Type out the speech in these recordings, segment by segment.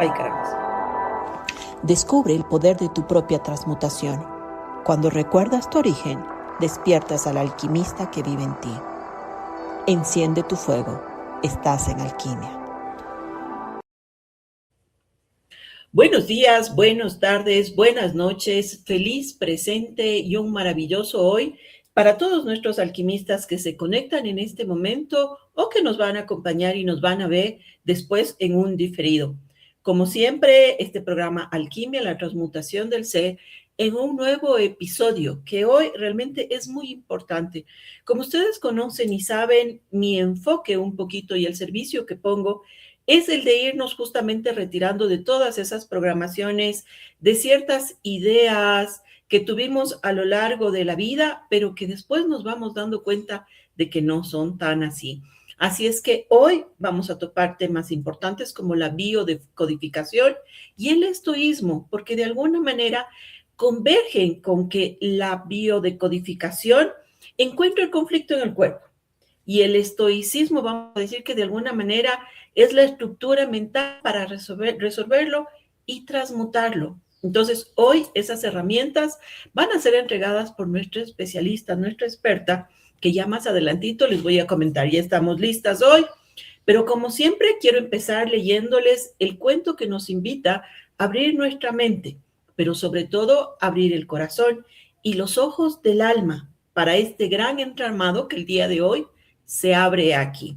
Ay, caramba. Descubre el poder de tu propia transmutación. Cuando recuerdas tu origen, despiertas al alquimista que vive en ti. Enciende tu fuego. Estás en alquimia. Buenos días, buenas tardes, buenas noches, feliz presente y un maravilloso hoy para todos nuestros alquimistas que se conectan en este momento o que nos van a acompañar y nos van a ver después en un diferido. Como siempre, este programa Alquimia, la transmutación del ser, en un nuevo episodio que hoy realmente es muy importante. Como ustedes conocen y saben, mi enfoque un poquito y el servicio que pongo es el de irnos justamente retirando de todas esas programaciones, de ciertas ideas que tuvimos a lo largo de la vida, pero que después nos vamos dando cuenta de que no son tan así. Así es que hoy vamos a topar temas importantes como la biodecodificación y el estoísmo, porque de alguna manera convergen con que la biodecodificación encuentra el conflicto en el cuerpo. Y el estoicismo, vamos a decir que de alguna manera es la estructura mental para resolverlo y transmutarlo. Entonces, hoy esas herramientas van a ser entregadas por nuestra especialista, nuestra experta, que ya más adelantito les voy a comentar. Ya estamos listas hoy, pero como siempre quiero empezar leyéndoles el cuento que nos invita a abrir nuestra mente, pero sobre todo abrir el corazón y los ojos del alma para este gran entramado que el día de hoy se abre aquí.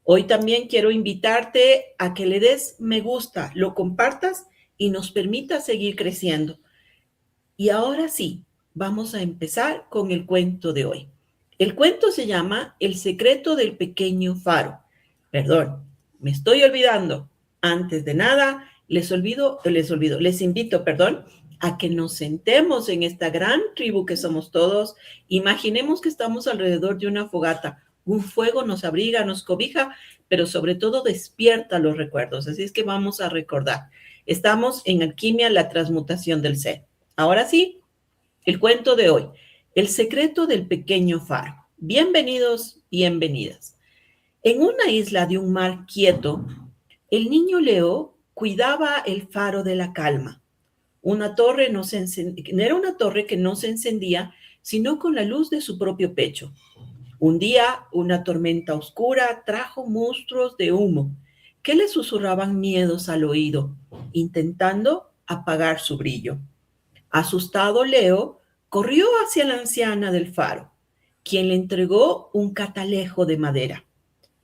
Hoy también quiero invitarte a que le des me gusta, lo compartas y nos permita seguir creciendo. Y ahora sí, vamos a empezar con el cuento de hoy. El cuento se llama El secreto del pequeño faro. Perdón, me estoy olvidando. Antes de nada, les invito, a que nos sentemos en esta gran tribu que somos todos. Imaginemos que estamos alrededor de una fogata. Un fuego nos abriga, nos cobija, pero sobre todo despierta los recuerdos. Así es que vamos a recordar. Estamos en Alquimia, la transmutación del ser. Ahora sí, el cuento de hoy. El secreto del pequeño faro. Bienvenidos, bienvenidas. En una isla de un mar quieto, el niño Leo cuidaba el faro de la calma. Era una torre que no se encendía sino con la luz de su propio pecho. Un día, una tormenta oscura trajo monstruos de humo que le susurraban miedos al oído, intentando apagar su brillo. Asustado, Leo corrió hacia la anciana del faro, quien le entregó un catalejo de madera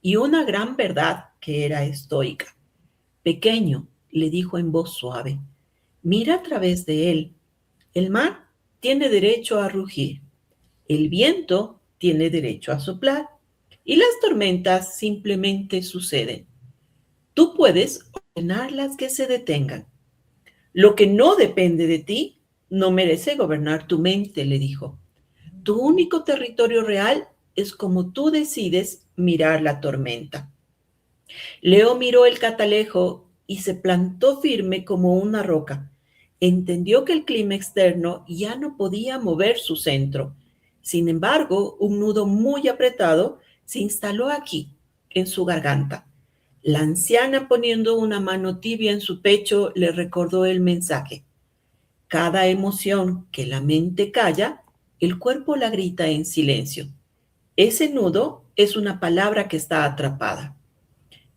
y una gran verdad que era estoica. Pequeño, le dijo en voz suave, mira a través de él. El mar tiene derecho a rugir, el viento tiene derecho a soplar y las tormentas simplemente suceden. Tú puedes ordenarlas que se detengan. Lo que no depende de ti no merece gobernar tu mente, le dijo. Tu único territorio real es como tú decides mirar la tormenta. Leo miró el catalejo y se plantó firme como una roca. Entendió que el clima externo ya no podía mover su centro. Sin embargo, un nudo muy apretado se instaló aquí, en su garganta. La anciana, poniendo una mano tibia en su pecho, le recordó el mensaje. Cada emoción que la mente calla, el cuerpo la grita en silencio. Ese nudo es una palabra que está atrapada.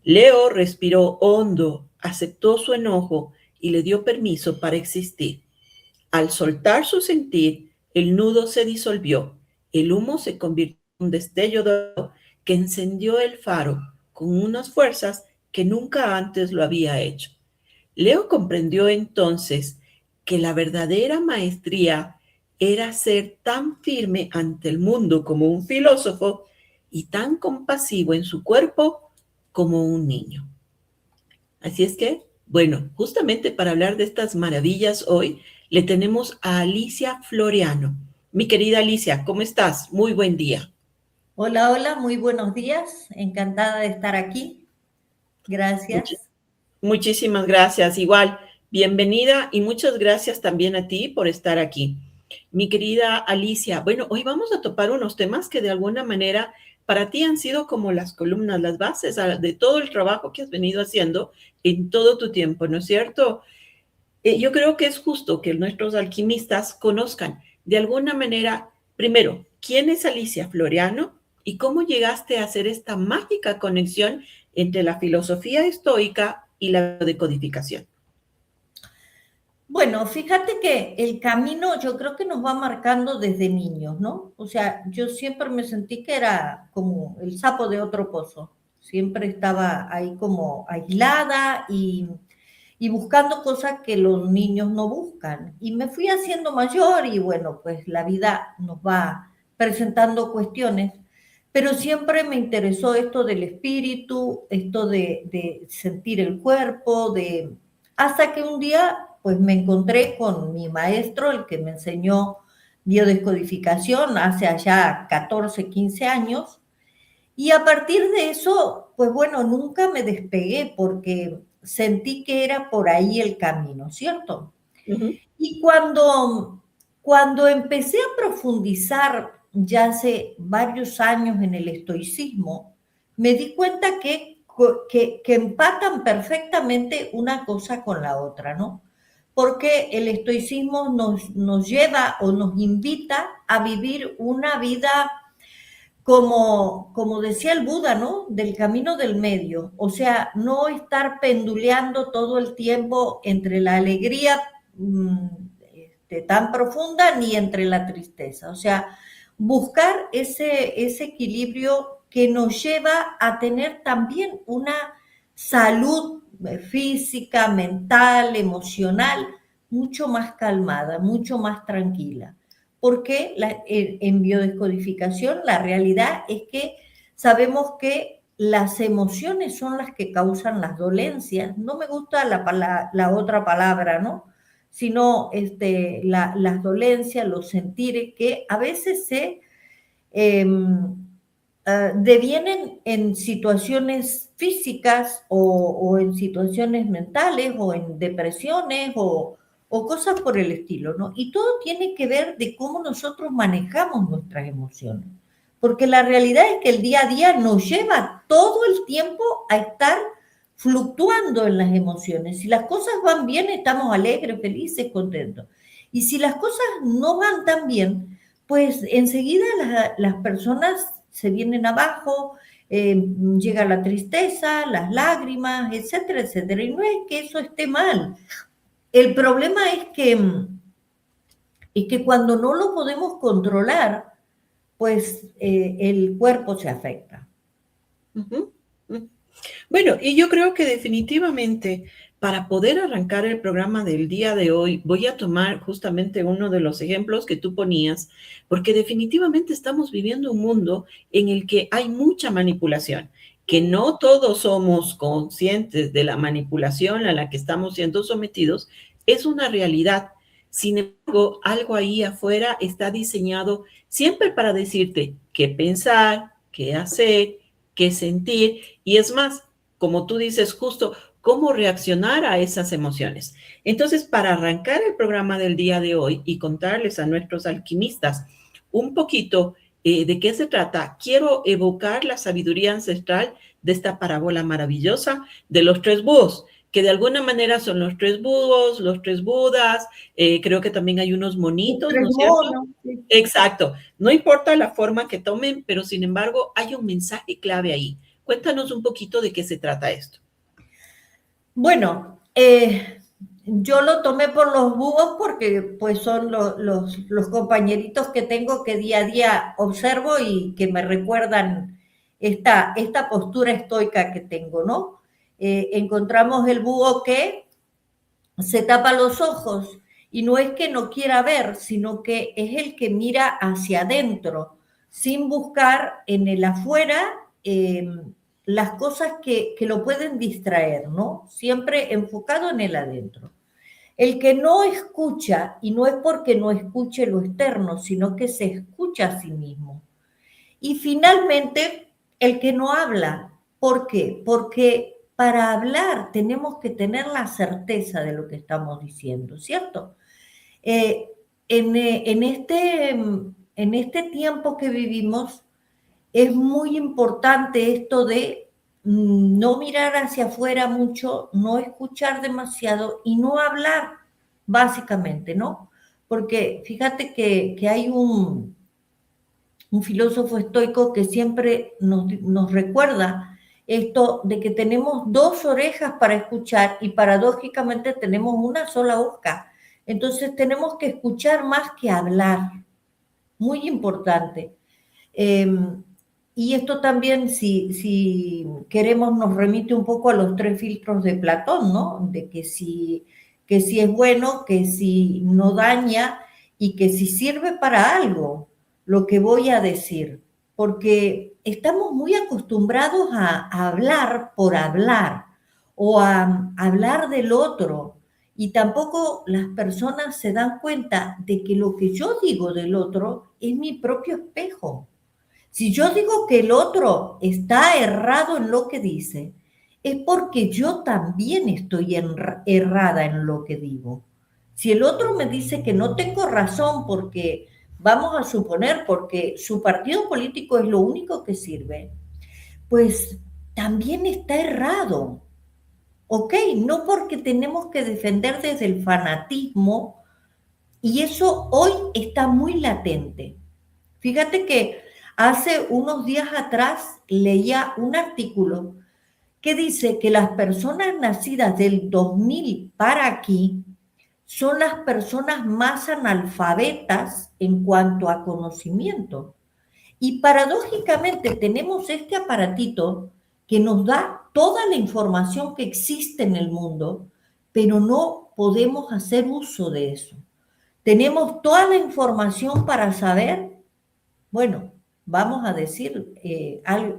Leo respiró hondo, aceptó su enojo y le dio permiso para existir. Al soltar su sentir, el nudo se disolvió. El humo se convirtió en un destello dorado que encendió el faro con unas fuerzas que nunca antes lo había hecho. Leo comprendió entonces que la verdadera maestría era ser tan firme ante el mundo como un filósofo y tan compasivo en su cuerpo como un niño. Así es que, bueno, justamente para hablar de estas maravillas hoy, le tenemos a Alicia Floriano. Mi querida Alicia, ¿cómo estás? Muy buen día. Hola, hola, muy buenos días. Encantada de estar aquí. Gracias. Muchísimas gracias. Igual, bienvenida y muchas gracias también a ti por estar aquí. Mi querida Alicia, bueno, hoy vamos a topar unos temas que de alguna manera para ti han sido como las columnas, las bases de todo el trabajo que has venido haciendo en todo tu tiempo, ¿no es cierto? Yo creo que es justo que nuestros alquimistas conozcan de alguna manera, primero, quién es Alicia Floriano y cómo llegaste a hacer esta mágica conexión entre la filosofía estoica y la decodificación. Bueno, fíjate que el camino yo creo que nos va marcando desde niños, ¿no? O sea, yo siempre me sentí que era como el sapo de otro pozo. Siempre estaba ahí como aislada y buscando cosas que los niños no buscan. Y me fui haciendo mayor y bueno, pues la vida nos va presentando cuestiones, pero siempre me interesó esto del espíritu, esto de sentir el cuerpo, hasta que un día pues me encontré con mi maestro, el que me enseñó biodescodificación hace allá 14, 15 años, y a partir de eso, pues bueno, nunca me despegué porque sentí que era por ahí el camino, ¿cierto? Uh-huh. Y cuando empecé a profundizar ya hace varios años en el estoicismo, me di cuenta que empatan perfectamente una cosa con la otra, ¿no? Porque el estoicismo nos lleva o nos invita a vivir una vida como decía el Buda, ¿no? Del camino del medio. O sea, no estar penduleando todo el tiempo entre la alegría tan profunda ni entre la tristeza. O sea, buscar ese equilibrio que nos lleva a tener también una salud física, mental, emocional, mucho más calmada, mucho más tranquila porque en biodescodificación la realidad es que sabemos que las emociones son las que causan las dolencias. No me gusta la otra palabra, ¿no? Sino las dolencias, los sentires que a veces se devienen en situaciones físicas o en situaciones mentales o en depresiones o cosas por el estilo, ¿no? Y todo tiene que ver de cómo nosotros manejamos nuestras emociones. Porque la realidad es que el día a día nos lleva todo el tiempo a estar fluctuando en las emociones. Si las cosas van bien, estamos alegres, felices, contentos. Y si las cosas no van tan bien, pues enseguida las personas se vienen abajo, llega la tristeza, las lágrimas, etcétera, etcétera. Y no es que eso esté mal. El problema es que cuando no lo podemos controlar, pues el cuerpo se afecta. Uh-huh. Bueno, y yo creo que definitivamente para poder arrancar el programa del día de hoy, voy a tomar justamente uno de los ejemplos que tú ponías, porque definitivamente estamos viviendo un mundo en el que hay mucha manipulación, que no todos somos conscientes de la manipulación a la que estamos siendo sometidos, es una realidad. Sin embargo, algo ahí afuera está diseñado siempre para decirte qué pensar, qué hacer, qué sentir, y es más, como tú dices, justo cómo reaccionar a esas emociones. Entonces, para arrancar el programa del día de hoy y contarles a nuestros alquimistas un poquito de qué se trata, quiero evocar la sabiduría ancestral de esta parábola maravillosa de los tres búhos, que de alguna manera son los tres búhos, los tres budas, creo que también hay unos monitos, ¿no es cierto? Sí. Exacto, no importa la forma que tomen, pero sin embargo hay un mensaje clave ahí. Cuéntanos un poquito de qué se trata esto. Bueno, yo lo tomé por los búhos porque pues son los compañeritos que tengo que día a día observo y que me recuerdan esta postura estoica que tengo, ¿no? Encontramos el búho que se tapa los ojos y no es que no quiera ver, sino que es el que mira hacia adentro, sin buscar en el afuera las cosas que lo pueden distraer, ¿no? Siempre enfocado en el adentro. El que no escucha, y no es porque no escuche lo externo, sino que se escucha a sí mismo. Y finalmente, el que no habla. ¿Por qué? Porque para hablar tenemos que tener la certeza de lo que estamos diciendo, ¿cierto? En este tiempo que vivimos, es muy importante esto de no mirar hacia afuera mucho, no escuchar demasiado y no hablar, básicamente, ¿no? Porque fíjate que hay un filósofo estoico que siempre nos recuerda esto de que tenemos dos orejas para escuchar y paradójicamente tenemos una sola boca. Entonces tenemos que escuchar más que hablar. Muy importante. Eh, y esto también, si queremos, nos remite un poco a los tres filtros de Platón, ¿no? De que si es bueno, que si no daña y que si sirve para algo lo que voy a decir. Porque estamos muy acostumbrados a hablar por hablar o a hablar del otro. Y tampoco las personas se dan cuenta de que lo que yo digo del otro es mi propio espejo. Si yo digo que el otro está errado en lo que dice, es porque yo también estoy errada en lo que digo. Si el otro me dice que no tengo razón porque, vamos a suponer, porque su partido político es lo único que sirve, pues también está errado. ¿Ok? No porque tenemos que defender desde el fanatismo y eso hoy está muy latente. Fíjate que hace unos días atrás leía un artículo que dice que las personas nacidas del 2000 para aquí son las personas más analfabetas en cuanto a conocimiento. Y paradójicamente tenemos este aparatito que nos da toda la información que existe en el mundo, pero no podemos hacer uso de eso. Tenemos toda la información para saber, bueno, vamos a decir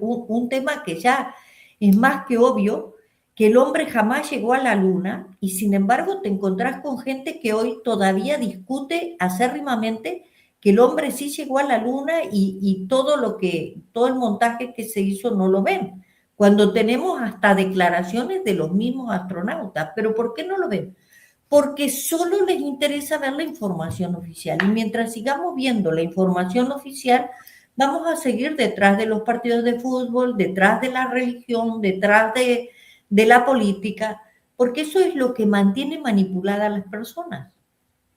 un tema que ya es más que obvio, que el hombre jamás llegó a la luna y sin embargo te encontrás con gente que hoy todavía discute acérrimamente que el hombre sí llegó a la luna y todo el montaje que se hizo no lo ven. Cuando tenemos hasta declaraciones de los mismos astronautas, pero ¿por qué no lo ven? Porque solo les interesa ver la información oficial. Y mientras sigamos viendo la información oficial, vamos a seguir detrás de los partidos de fútbol, detrás de la religión, detrás de la política, porque eso es lo que mantiene manipulada a las personas.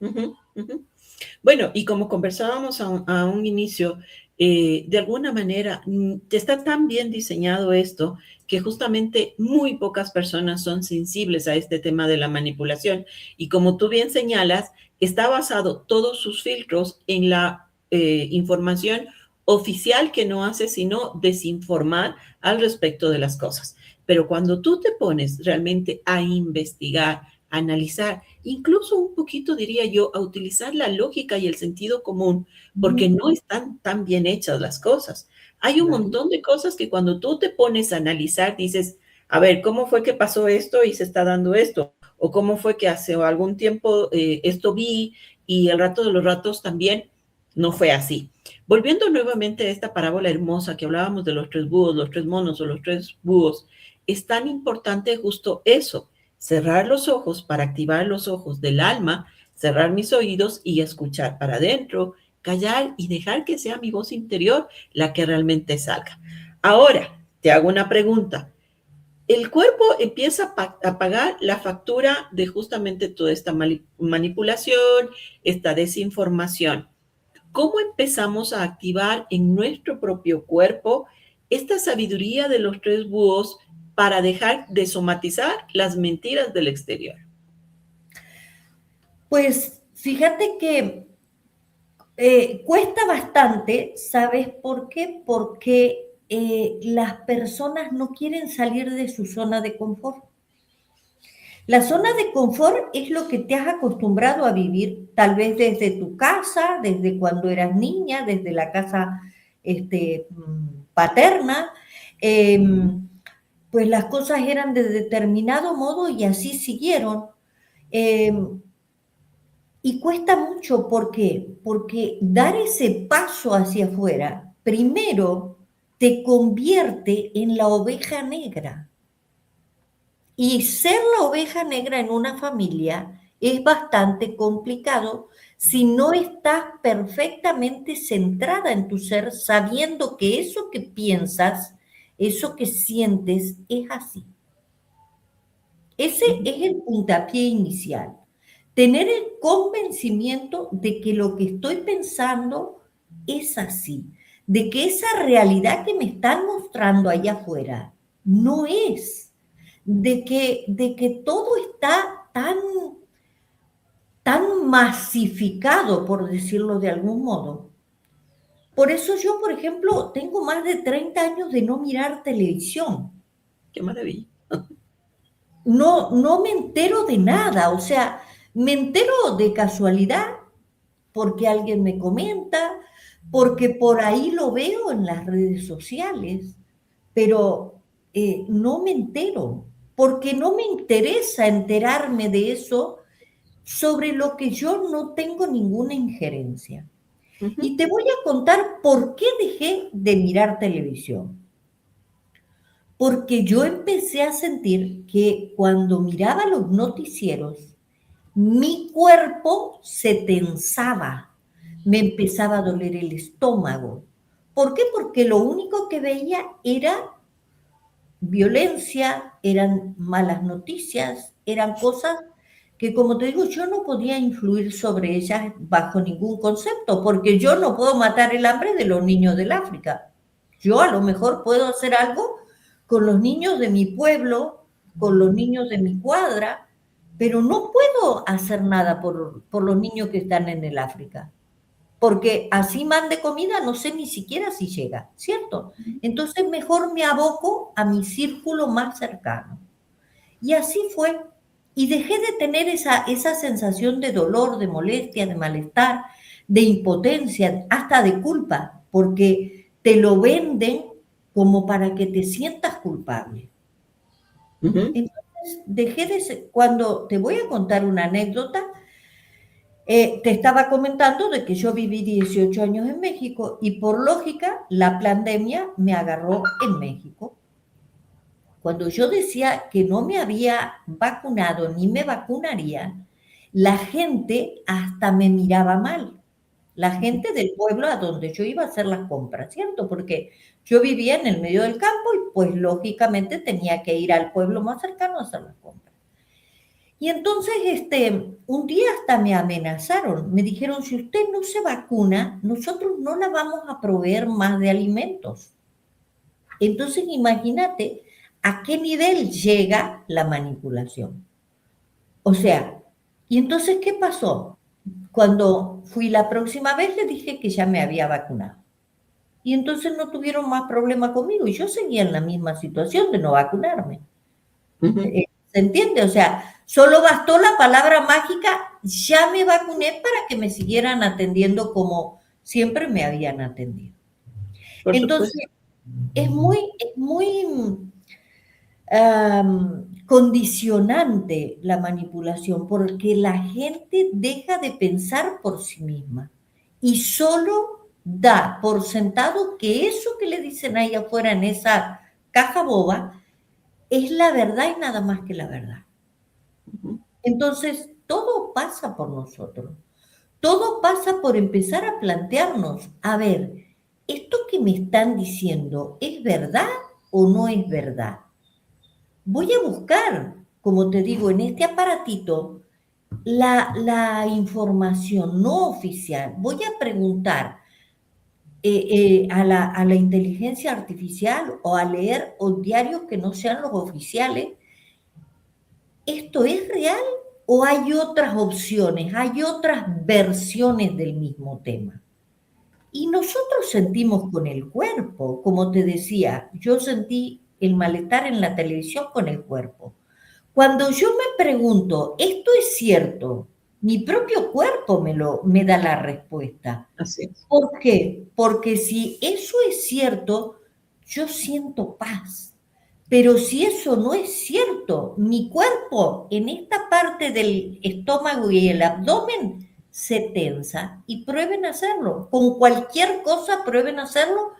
Uh-huh, uh-huh. Bueno, y como conversábamos a un inicio, de alguna manera está tan bien diseñado esto que justamente muy pocas personas son sensibles a este tema de la manipulación. Y como tú bien señalas, está basado todos sus filtros en la información oficial que no hace sino desinformar al respecto de las cosas. Pero cuando tú te pones realmente a investigar, a analizar, incluso un poquito, diría yo, a utilizar la lógica y el sentido común, porque no están tan bien hechas las cosas. Hay un montón de cosas que cuando tú te pones a analizar, dices, a ver, ¿cómo fue que pasó esto y se está dando esto? ¿O cómo fue que hace algún tiempo esto vi y el rato de los ratos también no fue así? Volviendo nuevamente a esta parábola hermosa que hablábamos de los tres búhos, los tres monos o los tres búhos, es tan importante justo eso, cerrar los ojos para activar los ojos del alma, cerrar mis oídos y escuchar para adentro, callar y dejar que sea mi voz interior la que realmente salga. Ahora, te hago una pregunta. El cuerpo empieza a pagar la factura de justamente toda esta manipulación, esta desinformación. ¿Cómo empezamos a activar en nuestro propio cuerpo esta sabiduría de los tres búhos para dejar de somatizar las mentiras del exterior? Pues fíjate que cuesta bastante, ¿sabes por qué? Porque las personas no quieren salir de su zona de confort. La zona de confort es lo que te has acostumbrado a vivir, tal vez desde tu casa, desde cuando eras niña, desde la casa paterna. Eh, pues las cosas eran de determinado modo y así siguieron. Eh, y cuesta mucho, ¿por qué? Porque dar ese paso hacia afuera, primero te convierte en la oveja negra. Y ser la oveja negra en una familia es bastante complicado si no estás perfectamente centrada en tu ser, sabiendo que eso que piensas, eso que sientes es así. Ese es el puntapié inicial. Tener el convencimiento de que lo que estoy pensando es así, de que esa realidad que me están mostrando allá afuera no es, de que todo está tan masificado, por decirlo de algún modo. Por eso yo, por ejemplo, tengo más de 30 años de no mirar televisión. Qué maravilla. No me entero de nada, o sea, me entero de casualidad porque alguien me comenta, porque por ahí lo veo en las redes sociales, pero no me entero, porque no me interesa enterarme de eso sobre lo que yo no tengo ninguna injerencia. Y te voy a contar por qué dejé de mirar televisión. Porque yo empecé a sentir que cuando miraba los noticieros, mi cuerpo se tensaba, me empezaba a doler el estómago. ¿Por qué? Porque lo único que veía era violencia, eran malas noticias, eran cosas que, como te digo, yo no podía influir sobre ellas bajo ningún concepto, porque yo no puedo matar el hambre de los niños del África. Yo a lo mejor puedo hacer algo con los niños de mi pueblo, con los niños de mi cuadra, pero no puedo hacer nada por los niños que están en el África, porque así mande comida, no sé ni siquiera si llega, ¿cierto? Entonces mejor me aboco a mi círculo más cercano. Y así fue. Y dejé de tener esa sensación de dolor, de molestia, de malestar, de impotencia, hasta de culpa, porque te lo venden como para que te sientas culpable. Entonces, dejé de ser, cuando te voy a contar una anécdota, te estaba comentando de que yo viví 18 años en México y por lógica la pandemia me agarró en México. Cuando yo decía que no me había vacunado ni me vacunaría, la gente hasta me miraba mal. La gente del pueblo a donde yo iba a hacer las compras, ¿cierto? Porque yo vivía en el medio del campo y pues lógicamente tenía que ir al pueblo más cercano a hacer las compras. Y entonces, un día hasta me amenazaron, me dijeron, si usted no se vacuna, nosotros no la vamos a proveer más de alimentos. Entonces, imagínate a qué nivel llega la manipulación. O sea, y entonces, ¿qué pasó? Cuando fui la próxima vez, le dije que ya me había vacunado. Y entonces no tuvieron más problema conmigo y yo seguía en la misma situación de no vacunarme. ¿Se entiende? O sea, solo bastó la palabra mágica, ya me vacuné para que me siguieran atendiendo como siempre me habían atendido. Por Entonces, supuesto. es muy condicionante la manipulación porque la gente deja de pensar por sí misma y solo da por sentado que eso que le dicen ahí afuera en esa caja boba es la verdad y nada más que la verdad. Entonces, todo pasa por nosotros. Todo pasa por empezar a plantearnos, a ver, ¿esto que me están diciendo es verdad o no es verdad? Voy a buscar, como te digo, en este aparatito, la información no oficial. Voy a preguntar a la inteligencia artificial o a leer diarios que no sean los oficiales. ¿Esto es real o hay otras opciones, hay otras versiones del mismo tema? Y nosotros sentimos con el cuerpo, como te decía, yo sentí el malestar en la televisión con el cuerpo. Cuando yo me pregunto, ¿esto es cierto? Mi propio cuerpo me da la respuesta. Así es. ¿Por qué? Porque si eso es cierto, yo siento paz. Pero si eso no es cierto, mi cuerpo en esta parte del estómago y el abdomen se tensa y prueben hacerlo. Con cualquier cosa prueben hacerlo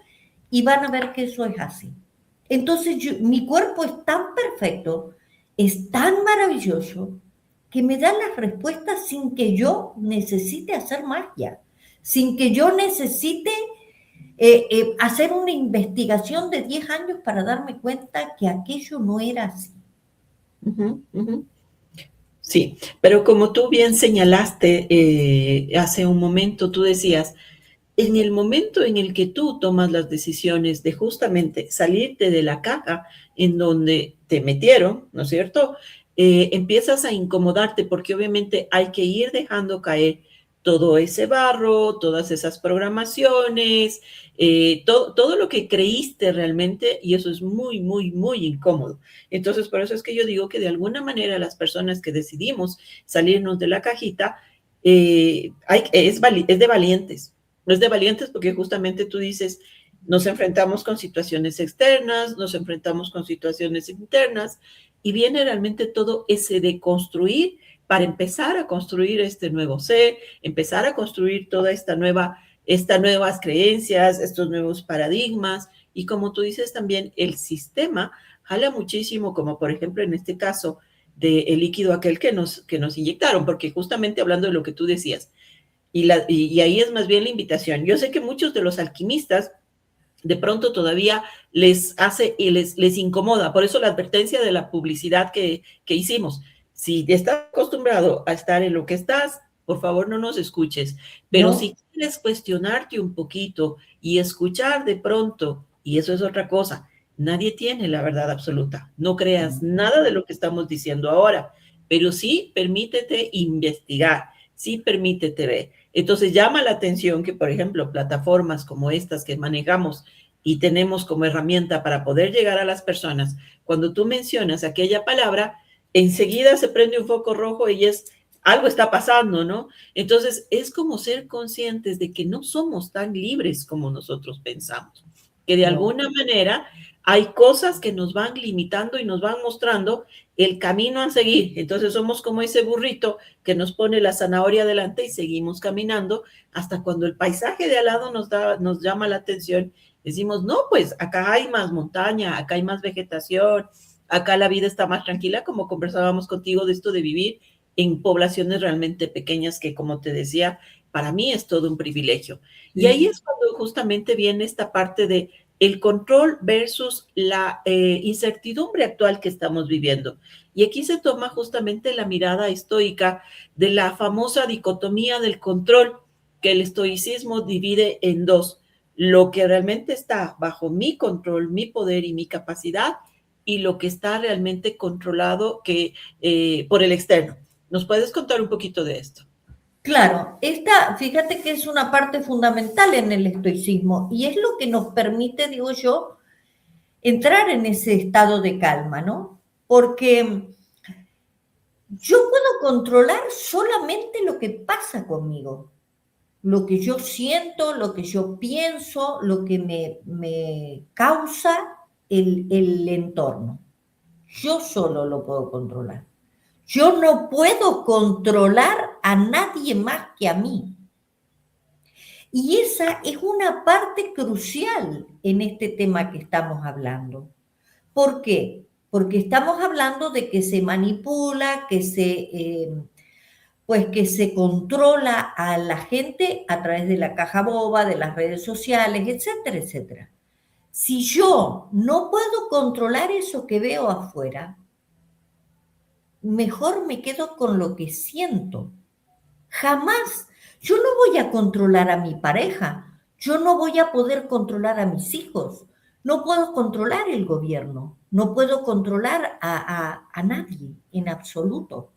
y van a ver que eso es así. Entonces mi cuerpo es tan perfecto, es tan maravilloso, que me da las respuestas sin que yo necesite hacer magia, sin que yo necesite hacer una investigación de 10 años para darme cuenta que aquello no era así. Ujú, ujú. Sí, pero como tú bien señalaste hace un momento, tú decías, en el momento en el que tú tomas las decisiones de justamente salirte de la caja en donde te metieron, ¿no es cierto? Empiezas a incomodarte porque obviamente hay que ir dejando caer todo ese barro, todas esas programaciones, todo lo que creíste realmente, y eso es muy, muy, muy incómodo. Entonces, por eso es que yo digo que de alguna manera las personas que decidimos salirnos de la cajita, es de valientes. No es de valientes porque justamente tú dices, nos enfrentamos con situaciones externas, nos enfrentamos con situaciones internas, y viene realmente todo ese de construir para empezar a construir este nuevo ser, empezar a construir toda estas nuevas creencias, estos nuevos paradigmas, y como tú dices también, el sistema jala muchísimo, como por ejemplo en este caso del líquido aquel que nos inyectaron, porque justamente hablando de lo que tú decías, y ahí es más bien la invitación. Yo sé que muchos de los alquimistas de pronto todavía les hace y les incomoda. Por eso la advertencia de la publicidad que hicimos. Si estás acostumbrado a estar en lo que estás, por favor no nos escuches. Pero No, si quieres cuestionarte un poquito y escuchar de pronto, y eso es otra cosa, nadie tiene la verdad absoluta. No creas nada de lo que estamos diciendo ahora, pero sí permítete investigar, sí permítete ver. Entonces llama la atención que, por ejemplo, plataformas como estas que manejamos y tenemos como herramienta para poder llegar a las personas, cuando tú mencionas aquella palabra, enseguida se prende un foco rojo y es algo está pasando, ¿no? Entonces es como ser conscientes de que no somos tan libres como nosotros pensamos, que de no. alguna manera hay cosas que nos van limitando y nos van mostrando el camino a seguir. Entonces somos como ese burrito que nos pone la zanahoria delante y seguimos caminando hasta cuando el paisaje de al lado nos llama la atención. Decimos, no, pues acá hay más montaña, acá hay más vegetación, acá la vida está más tranquila, como conversábamos contigo de esto de vivir en poblaciones realmente pequeñas que, como te decía, para mí es todo un privilegio. Y ahí Sí. es cuando justamente viene esta parte de el control versus la incertidumbre actual que estamos viviendo. Y aquí se toma justamente la mirada estoica de la famosa dicotomía del control, que el estoicismo divide en dos: lo que realmente está bajo mi control, mi poder y mi capacidad, y lo que está realmente controlado por el externo. ¿Nos puedes contar un poquito de esto? Claro, fíjate que es una parte fundamental en el estoicismo y es lo que nos permite, digo yo, entrar en ese estado de calma, ¿no? Porque yo puedo controlar solamente lo que pasa conmigo, lo que yo siento, lo que yo pienso, lo que me causa el entorno. Yo solo lo puedo controlar. Yo no puedo controlar a nadie más que a mí. Y esa es una parte crucial en este tema que estamos hablando. ¿Por qué? Porque estamos hablando de que se manipula, pues que se controla a la gente a través de la caja boba, de las redes sociales, etcétera, etcétera. Si yo no puedo controlar eso que veo afuera, mejor me quedo con lo que siento. Jamás. Yo no voy a controlar a mi pareja. Yo no voy a poder controlar a mis hijos. No puedo controlar el gobierno. No puedo controlar a nadie en absoluto.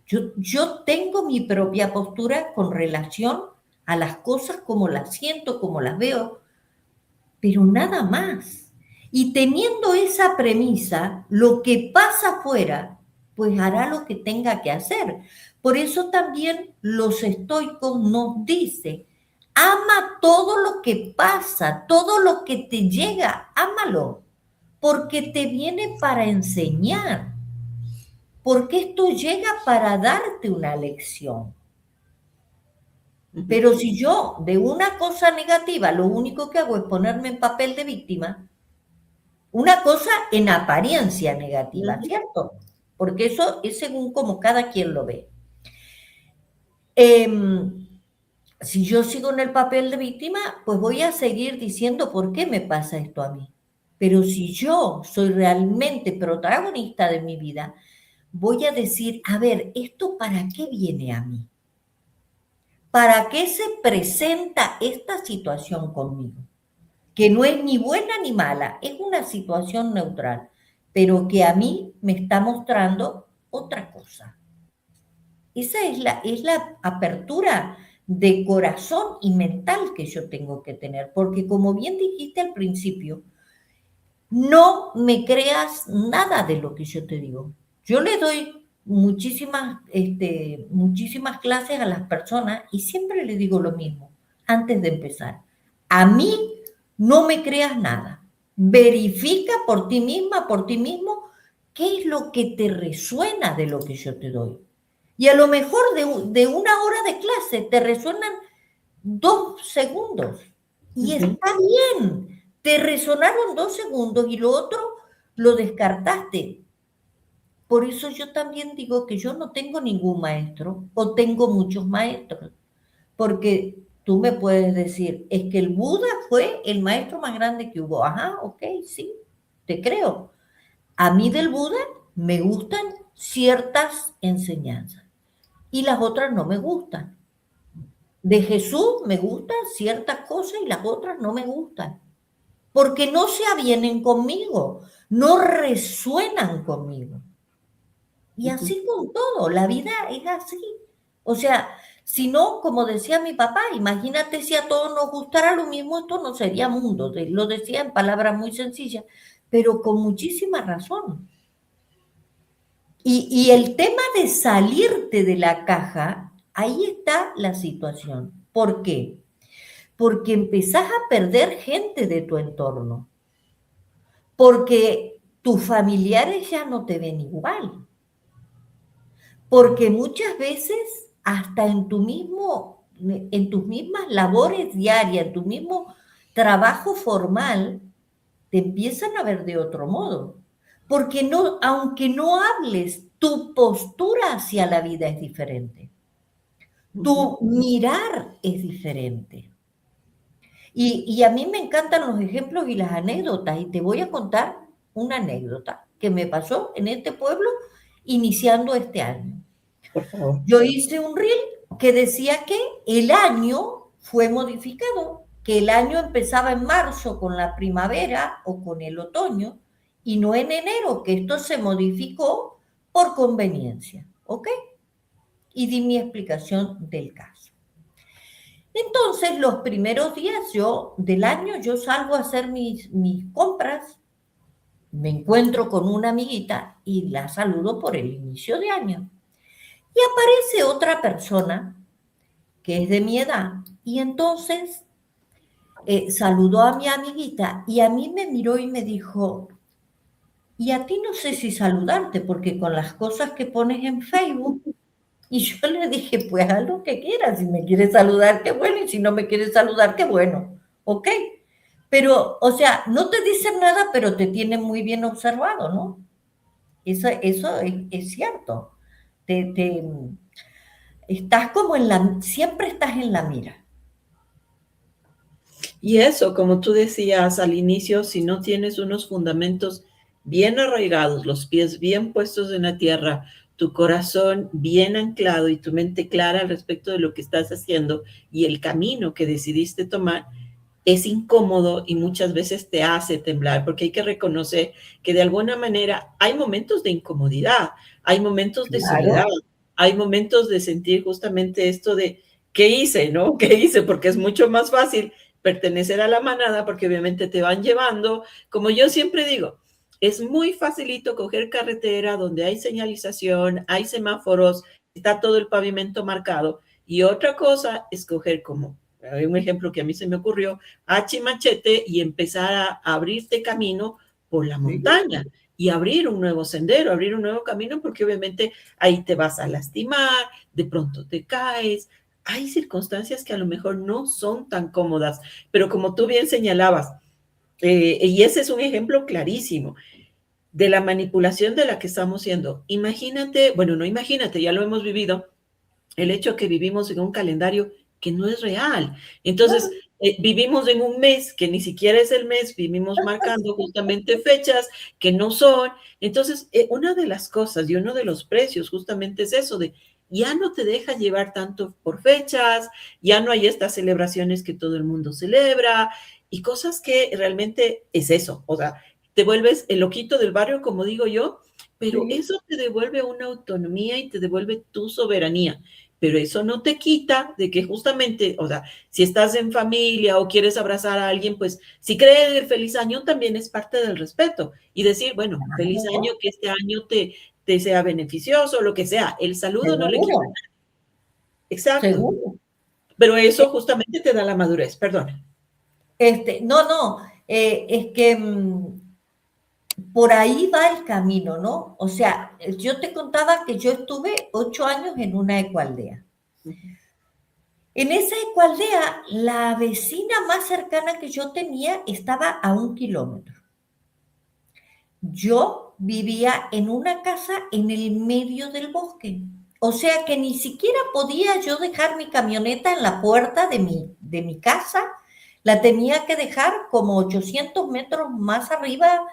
Yo tengo mi propia postura con relación a las cosas como las siento, como las veo, pero nada más. Y teniendo esa premisa, lo que pasa afuera, pues hará lo que tenga que hacer. Por eso también los estoicos nos dicen, ama todo lo que pasa, todo lo que te llega, ámalo, porque te viene para enseñar, porque esto llega para darte una lección. Pero si yo de una cosa negativa lo único que hago es ponerme en papel de víctima, una cosa en apariencia negativa, ¿cierto? porque eso es según como cada quien lo ve. Si yo sigo en el papel de víctima, pues voy a seguir diciendo por qué me pasa esto a mí. Pero si yo soy realmente protagonista de mi vida, voy a decir, a ver, ¿esto para qué viene a mí? ¿Para qué se presenta esta situación conmigo? Que no es ni buena ni mala, es una situación neutral, pero que a mí me está mostrando otra cosa. Esa es la apertura de corazón y mental que yo tengo que tener, porque como bien dijiste al principio, no me creas nada de lo que yo te digo. Yo le doy muchísimas clases a las personas y siempre les digo lo mismo antes de empezar. A mí no me creas nada. Verifica por ti misma, por ti mismo, qué es lo que te resuena de lo que yo te doy. Y a lo mejor de una hora de clase te resuenan 2 segundos. Y está bien, te resonaron 2 segundos y lo otro lo descartaste. Por eso yo también digo que yo no tengo ningún maestro o tengo muchos maestros. Porque tú me puedes decir, es que el Buda fue el maestro más grande que hubo. Ajá, ok, sí, te creo. A mí del Buda me gustan ciertas enseñanzas y las otras no me gustan. De Jesús me gustan ciertas cosas y las otras no me gustan, porque no se avienen conmigo, no resuenan conmigo. Y así con todo, la vida es así. O sea, si no, como decía mi papá, imagínate si a todos nos gustara lo mismo, esto no sería mundo. Lo decía en palabras muy sencillas, pero con muchísima razón. Y el tema de salirte de la caja, ahí está la situación. ¿Por qué? Porque empezás a perder gente de tu entorno, porque tus familiares ya no te ven igual, porque muchas veces hasta en tus mismas labores diarias, en tu mismo trabajo formal, te empiezan a ver de otro modo, porque no, aunque no hables, tu postura hacia la vida es diferente, tu mirar es diferente. Y a mí me encantan los ejemplos y las anécdotas, y te voy a contar una anécdota que me pasó en este pueblo iniciando este año. Por favor. Yo hice un reel que decía que el año fue modificado, que el año empezaba en marzo con la primavera o con el otoño, y no en enero, que esto se modificó por conveniencia, ¿ok? Y di mi explicación del caso. Entonces, los primeros días del año, yo salgo a hacer mis compras, me encuentro con una amiguita y la saludo por el inicio de año. Y aparece otra persona que es de mi edad y entonces saludó a mi amiguita y a mí me miró y me dijo, y a ti no sé si saludarte porque con las cosas que pones en Facebook. Y yo le dije, pues haz lo que quieras, si me quieres saludar, qué bueno, y si no me quieres saludar, qué bueno, ok. Pero, o sea, no te dicen nada, pero te tienen muy bien observado, ¿no? Eso es cierto. Estás como siempre estás en la mira. Y eso, como tú decías al inicio, si no tienes unos fundamentos bien arraigados, los pies bien puestos en la tierra, tu corazón bien anclado y tu mente clara al respecto de lo que estás haciendo y el camino que decidiste tomar, es incómodo y muchas veces te hace temblar, porque hay que reconocer que de alguna manera hay momentos de incomodidad, hay momentos de soledad, hay momentos de sentir justamente esto de ¿qué hice? ¿No? ¿Qué hice? Porque es mucho más fácil pertenecer a la manada porque obviamente te van llevando. Como yo siempre digo, es muy facilito coger carretera donde hay señalización, hay semáforos, está todo el pavimento marcado. Y otra cosa es coger como, hay un ejemplo que a mí se me ocurrió, hacha y machete y empezar a abrirte camino por la montaña y abrir un nuevo sendero, abrir un nuevo camino, porque obviamente ahí te vas a lastimar, de pronto te caes. Hay circunstancias que a lo mejor no son tan cómodas, pero como tú bien señalabas, y ese es un ejemplo clarísimo. de la manipulación de la que estamos siendo. Imagínate, bueno, no imagínate, ya lo hemos vivido, el hecho que vivimos en un calendario que no es real. Entonces, vivimos en un mes que ni siquiera es el mes, vivimos marcando justamente fechas que no son. Entonces, una de las cosas y uno de los precios justamente es eso de ya no te deja llevar tanto por fechas, ya no hay estas celebraciones que todo el mundo celebra y cosas que realmente es eso, o sea, te vuelves el loquito del barrio, como digo yo, pero Sí. eso te devuelve una autonomía y te devuelve tu soberanía. Pero eso no te quita de que justamente, o sea, si estás en familia o quieres abrazar a alguien, pues si cree el feliz año también es parte del respeto y decir, bueno, feliz año, Claro, que este año te sea beneficioso, lo que sea. El saludo no le quita. seguro, Exacto. seguro. Pero eso justamente te da la madurez, perdón. No, no, es que por ahí va el camino, ¿no? O sea, yo te contaba que yo estuve 8 años en una ecoaldea. En esa ecoaldea, la vecina más cercana que yo tenía estaba a 1 kilómetro. Yo vivía en una casa en el medio del bosque. O sea que ni siquiera podía yo dejar mi camioneta en la puerta de mi casa. La tenía que dejar como 800 metros más arriba.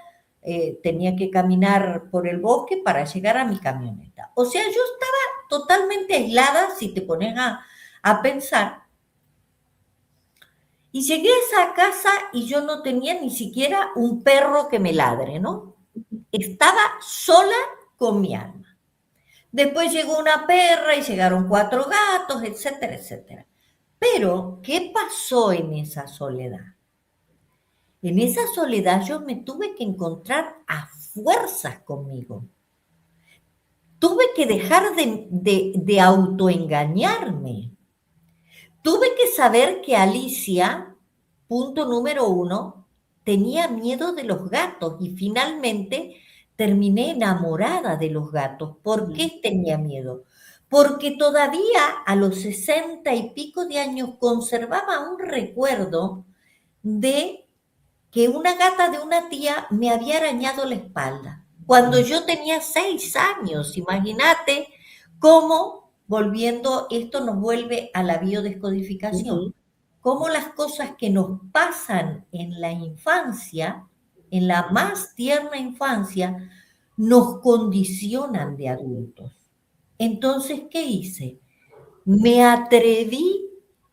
Tenía que caminar por el bosque para llegar a mi camioneta. O sea, yo estaba totalmente aislada, si te pones a pensar. Y llegué a esa casa y yo no tenía ni siquiera un perro que me ladre, ¿no? Estaba sola con mi alma. Después llegó una perra y llegaron 4 gatos, etcétera, etcétera. Pero, ¿qué pasó en esa soledad? En esa soledad yo me tuve que encontrar a fuerzas conmigo. Tuve que dejar de autoengañarme. Tuve que saber que Alicia, punto número 1, tenía miedo de los gatos y finalmente terminé enamorada de los gatos. ¿Por qué tenía miedo? Porque todavía a los 60 y pico de años conservaba un recuerdo de que una gata de una tía me había arañado la espalda cuando yo tenía 6 años. Imagínate cómo, volviendo, esto nos vuelve a la biodescodificación, cómo las cosas que nos pasan en la infancia, en la más tierna infancia, nos condicionan de adultos. Entonces, ¿qué hice? Me atreví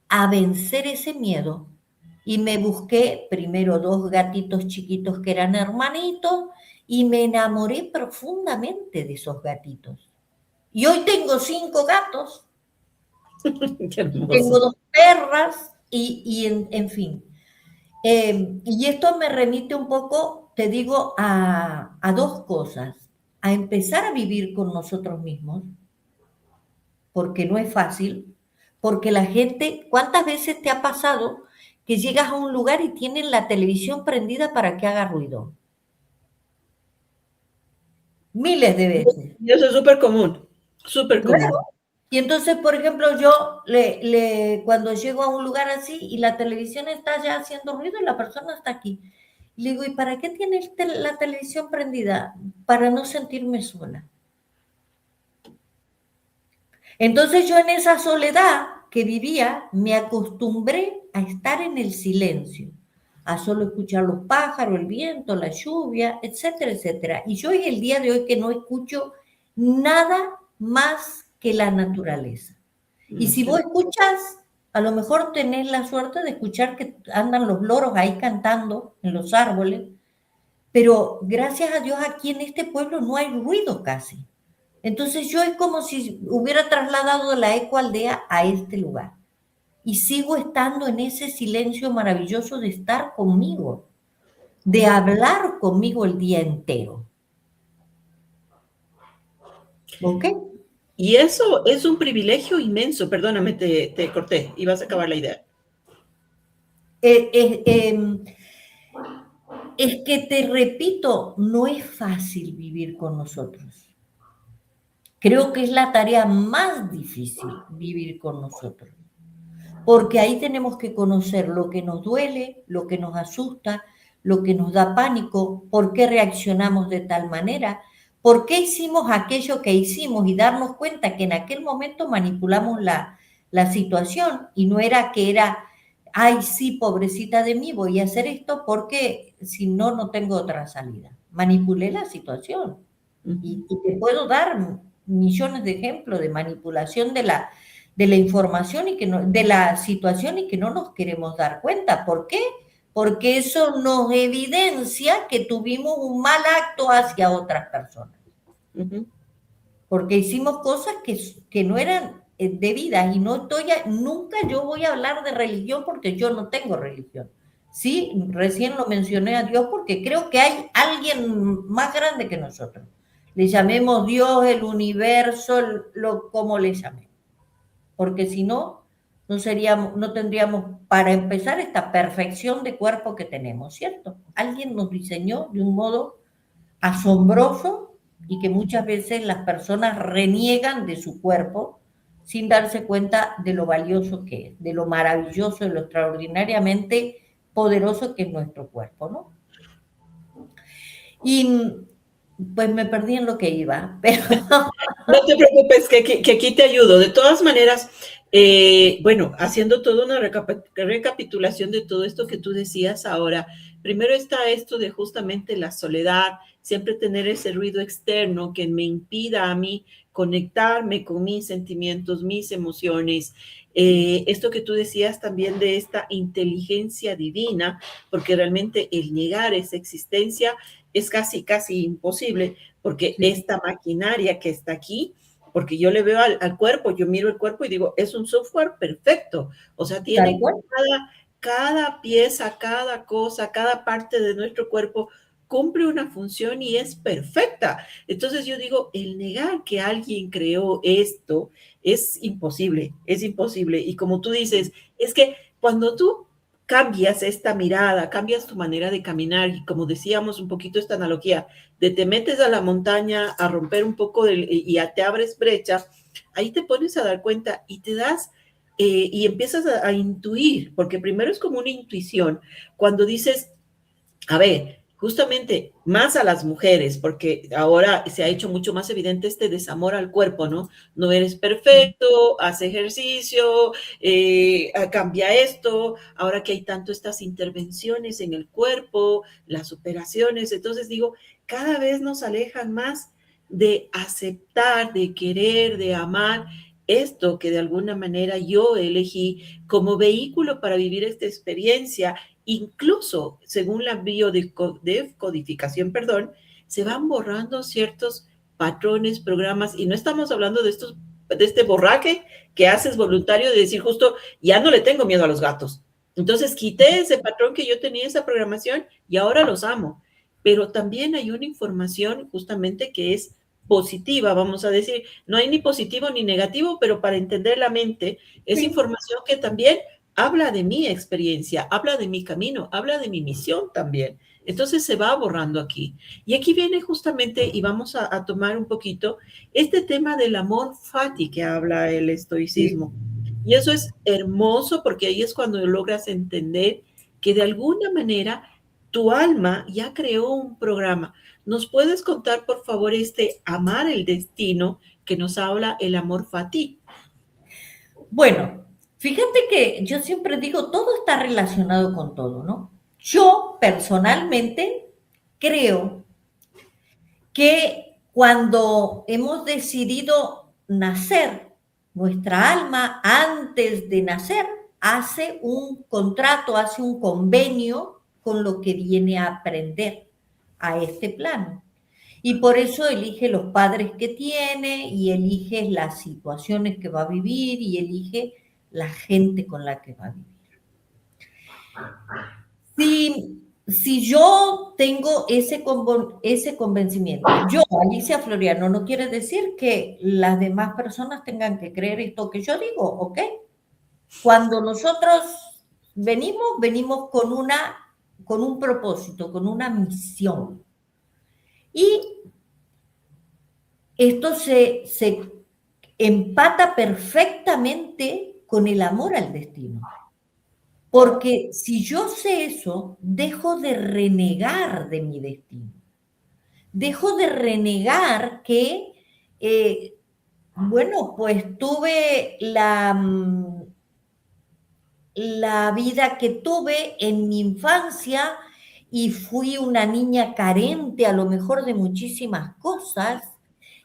a vencer ese miedo y me busqué primero 2 gatitos chiquitos que eran hermanitos y me enamoré profundamente de esos gatitos. Y hoy tengo 5 gatos Qué y tengo hermoso. 2 perras y en fin. Y esto me remite un poco, te digo, a 2 cosas. A empezar a vivir con nosotros mismos, porque no es fácil, porque la gente, ¿cuántas veces te ha pasado que llegas a un lugar y tienen la televisión prendida para que haga ruido? Miles de veces. Y eso es súper común, súper Claro. común. Y entonces, por ejemplo, yo cuando llego a un lugar así y la televisión está ya haciendo ruido y la persona está aquí, le digo, ¿y para qué tiene la televisión prendida? Para no sentirme sola. Entonces yo en esa soledad que vivía me acostumbré a estar en el silencio, a solo escuchar los pájaros, el viento, la lluvia, etcétera, etcétera. Y yo es el día de hoy que no escucho nada más que la naturaleza. Y si vos escuchás, a lo mejor tenés la suerte de escuchar que andan los loros ahí cantando en los árboles, pero gracias a Dios aquí en este pueblo no hay ruido casi. Entonces yo es como si hubiera trasladado la ecoaldea a este lugar y sigo estando en ese silencio maravilloso de estar conmigo, de hablar conmigo el día entero. ¿Ok? Y eso es un privilegio inmenso. Perdóname, te corté. Ibas a acabar la idea. Eh, eh, eh, es que te repito, no es fácil vivir con nosotros. Creo que es la tarea más difícil vivir con nosotros. Porque ahí tenemos que conocer lo que nos duele, lo que nos asusta, lo que nos da pánico, por qué reaccionamos de tal manera, por qué hicimos aquello que hicimos y darnos cuenta que en aquel momento manipulamos la situación y no era que era, ay, sí, pobrecita de mí, voy a hacer esto porque si no, no tengo otra salida. Manipulé la situación. Y te puedo dar millones de ejemplos de manipulación de la información y que no, de la situación y que no nos queremos dar cuenta. ¿Por qué? Porque eso nos evidencia que tuvimos un mal acto hacia otras personas. Porque hicimos cosas que no eran debidas y no estoy, nunca yo voy a hablar de religión porque yo no tengo religión. Sí, recién lo mencioné a Dios porque creo que hay alguien más grande que nosotros. Le llamemos Dios, el universo, como le llamemos. Porque si no, no tendríamos, para empezar, esta perfección de cuerpo que tenemos, ¿cierto? Alguien nos diseñó de un modo asombroso y que muchas veces las personas reniegan de su cuerpo sin darse cuenta de lo valioso que es, de lo maravilloso, de lo extraordinariamente poderoso que es nuestro cuerpo, ¿no? Y pues me perdí en lo que iba, pero... No te preocupes, que aquí te ayudo. De todas maneras, bueno, haciendo toda una recapitulación de todo esto que tú decías ahora, primero está esto de justamente la soledad, siempre tener ese ruido externo que me impida a mí conectarme con mis sentimientos, mis emociones. Esto que tú decías también de esta inteligencia divina, porque realmente el negar esa existencia es casi, casi imposible, porque esta maquinaria que está aquí, porque yo le veo al cuerpo, yo miro el cuerpo y digo, es un software perfecto, o sea, tiene cada pieza, cada cosa, cada parte de nuestro cuerpo cumple una función y es perfecta. Entonces yo digo, el negar que alguien creó esto es imposible, es imposible. Y como tú dices, es que cuando tú cambias esta mirada, cambias tu manera de caminar y como decíamos un poquito esta analogía, de te metes a la montaña a romper un poco y te abres brecha, ahí te pones a dar cuenta y te das y empiezas a intuir, porque primero es como una intuición, cuando dices, a ver, justamente más a las mujeres, porque ahora se ha hecho mucho más evidente este desamor al cuerpo, ¿no? No eres perfecto, haz ejercicio, cambia esto, ahora que hay tanto estas intervenciones en el cuerpo, las operaciones, entonces digo, cada vez nos alejan más de aceptar, de querer, de amar esto que de alguna manera yo elegí como vehículo para vivir esta experiencia. Incluso, según la biodecodificación, perdón, se van borrando ciertos patrones, programas, y no estamos hablando de este borraje que haces voluntario de decir justo, ya no le tengo miedo a los gatos. Entonces quité ese patrón que yo tenía, esa programación, y ahora los amo. Pero también hay una información justamente que es positiva, vamos a decir, no hay ni positivo ni negativo, pero para entender la mente, es información que también habla de mi experiencia, habla de mi camino, habla de mi misión también. Entonces se va borrando aquí. Y aquí viene justamente, y vamos a tomar un poquito, este tema del amor fati que habla el estoicismo. Y eso es hermoso porque ahí es cuando logras entender que de alguna manera tu alma ya creó un programa. ¿Nos puedes contar, por favor, este amar el destino que nos habla el amor fati? Bueno, fíjate que yo siempre digo, todo está relacionado con todo, ¿no? Yo personalmente creo que cuando hemos decidido nacer, nuestra alma antes de nacer hace un contrato, hace un convenio con lo que viene a aprender a este plano. Y por eso elige los padres que tiene y elige las situaciones que va a vivir y elige la gente con la que va a vivir. Si yo tengo ese convencimiento, yo, Alicia Floriano, no quiere decir que las demás personas tengan que creer esto que yo digo, ¿ok? Cuando nosotros venimos con un propósito, con una misión. Y esto se empata perfectamente con el amor al destino. Porque si yo sé eso, dejo de renegar de mi destino. Dejo de renegar que, bueno, pues tuve la vida que tuve en mi infancia y fui una niña carente a lo mejor de muchísimas cosas.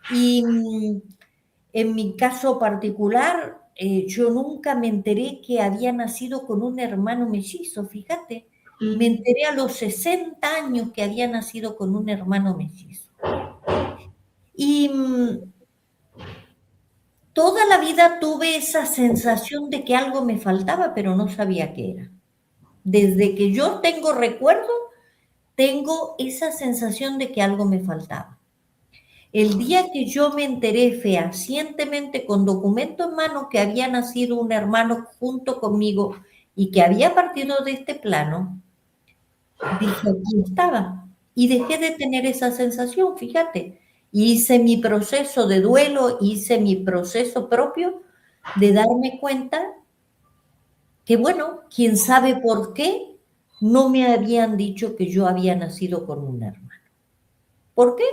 Y en mi caso particular, yo nunca me enteré que había nacido con un hermano mellizo, fíjate. Me enteré a los 60 años que había nacido con un hermano mellizo. Y toda la vida tuve esa sensación de que algo me faltaba, pero no sabía qué era. Desde que yo tengo recuerdo, tengo esa sensación de que algo me faltaba. El día que yo me enteré fehacientemente con documento en mano que había nacido un hermano junto conmigo y que había partido de este plano, dije, aquí estaba. Y dejé de tener esa sensación, fíjate. Hice mi proceso de duelo, hice mi proceso propio de darme cuenta que, bueno, quién sabe por qué no me habían dicho que yo había nacido con un hermano. ¿Por qué?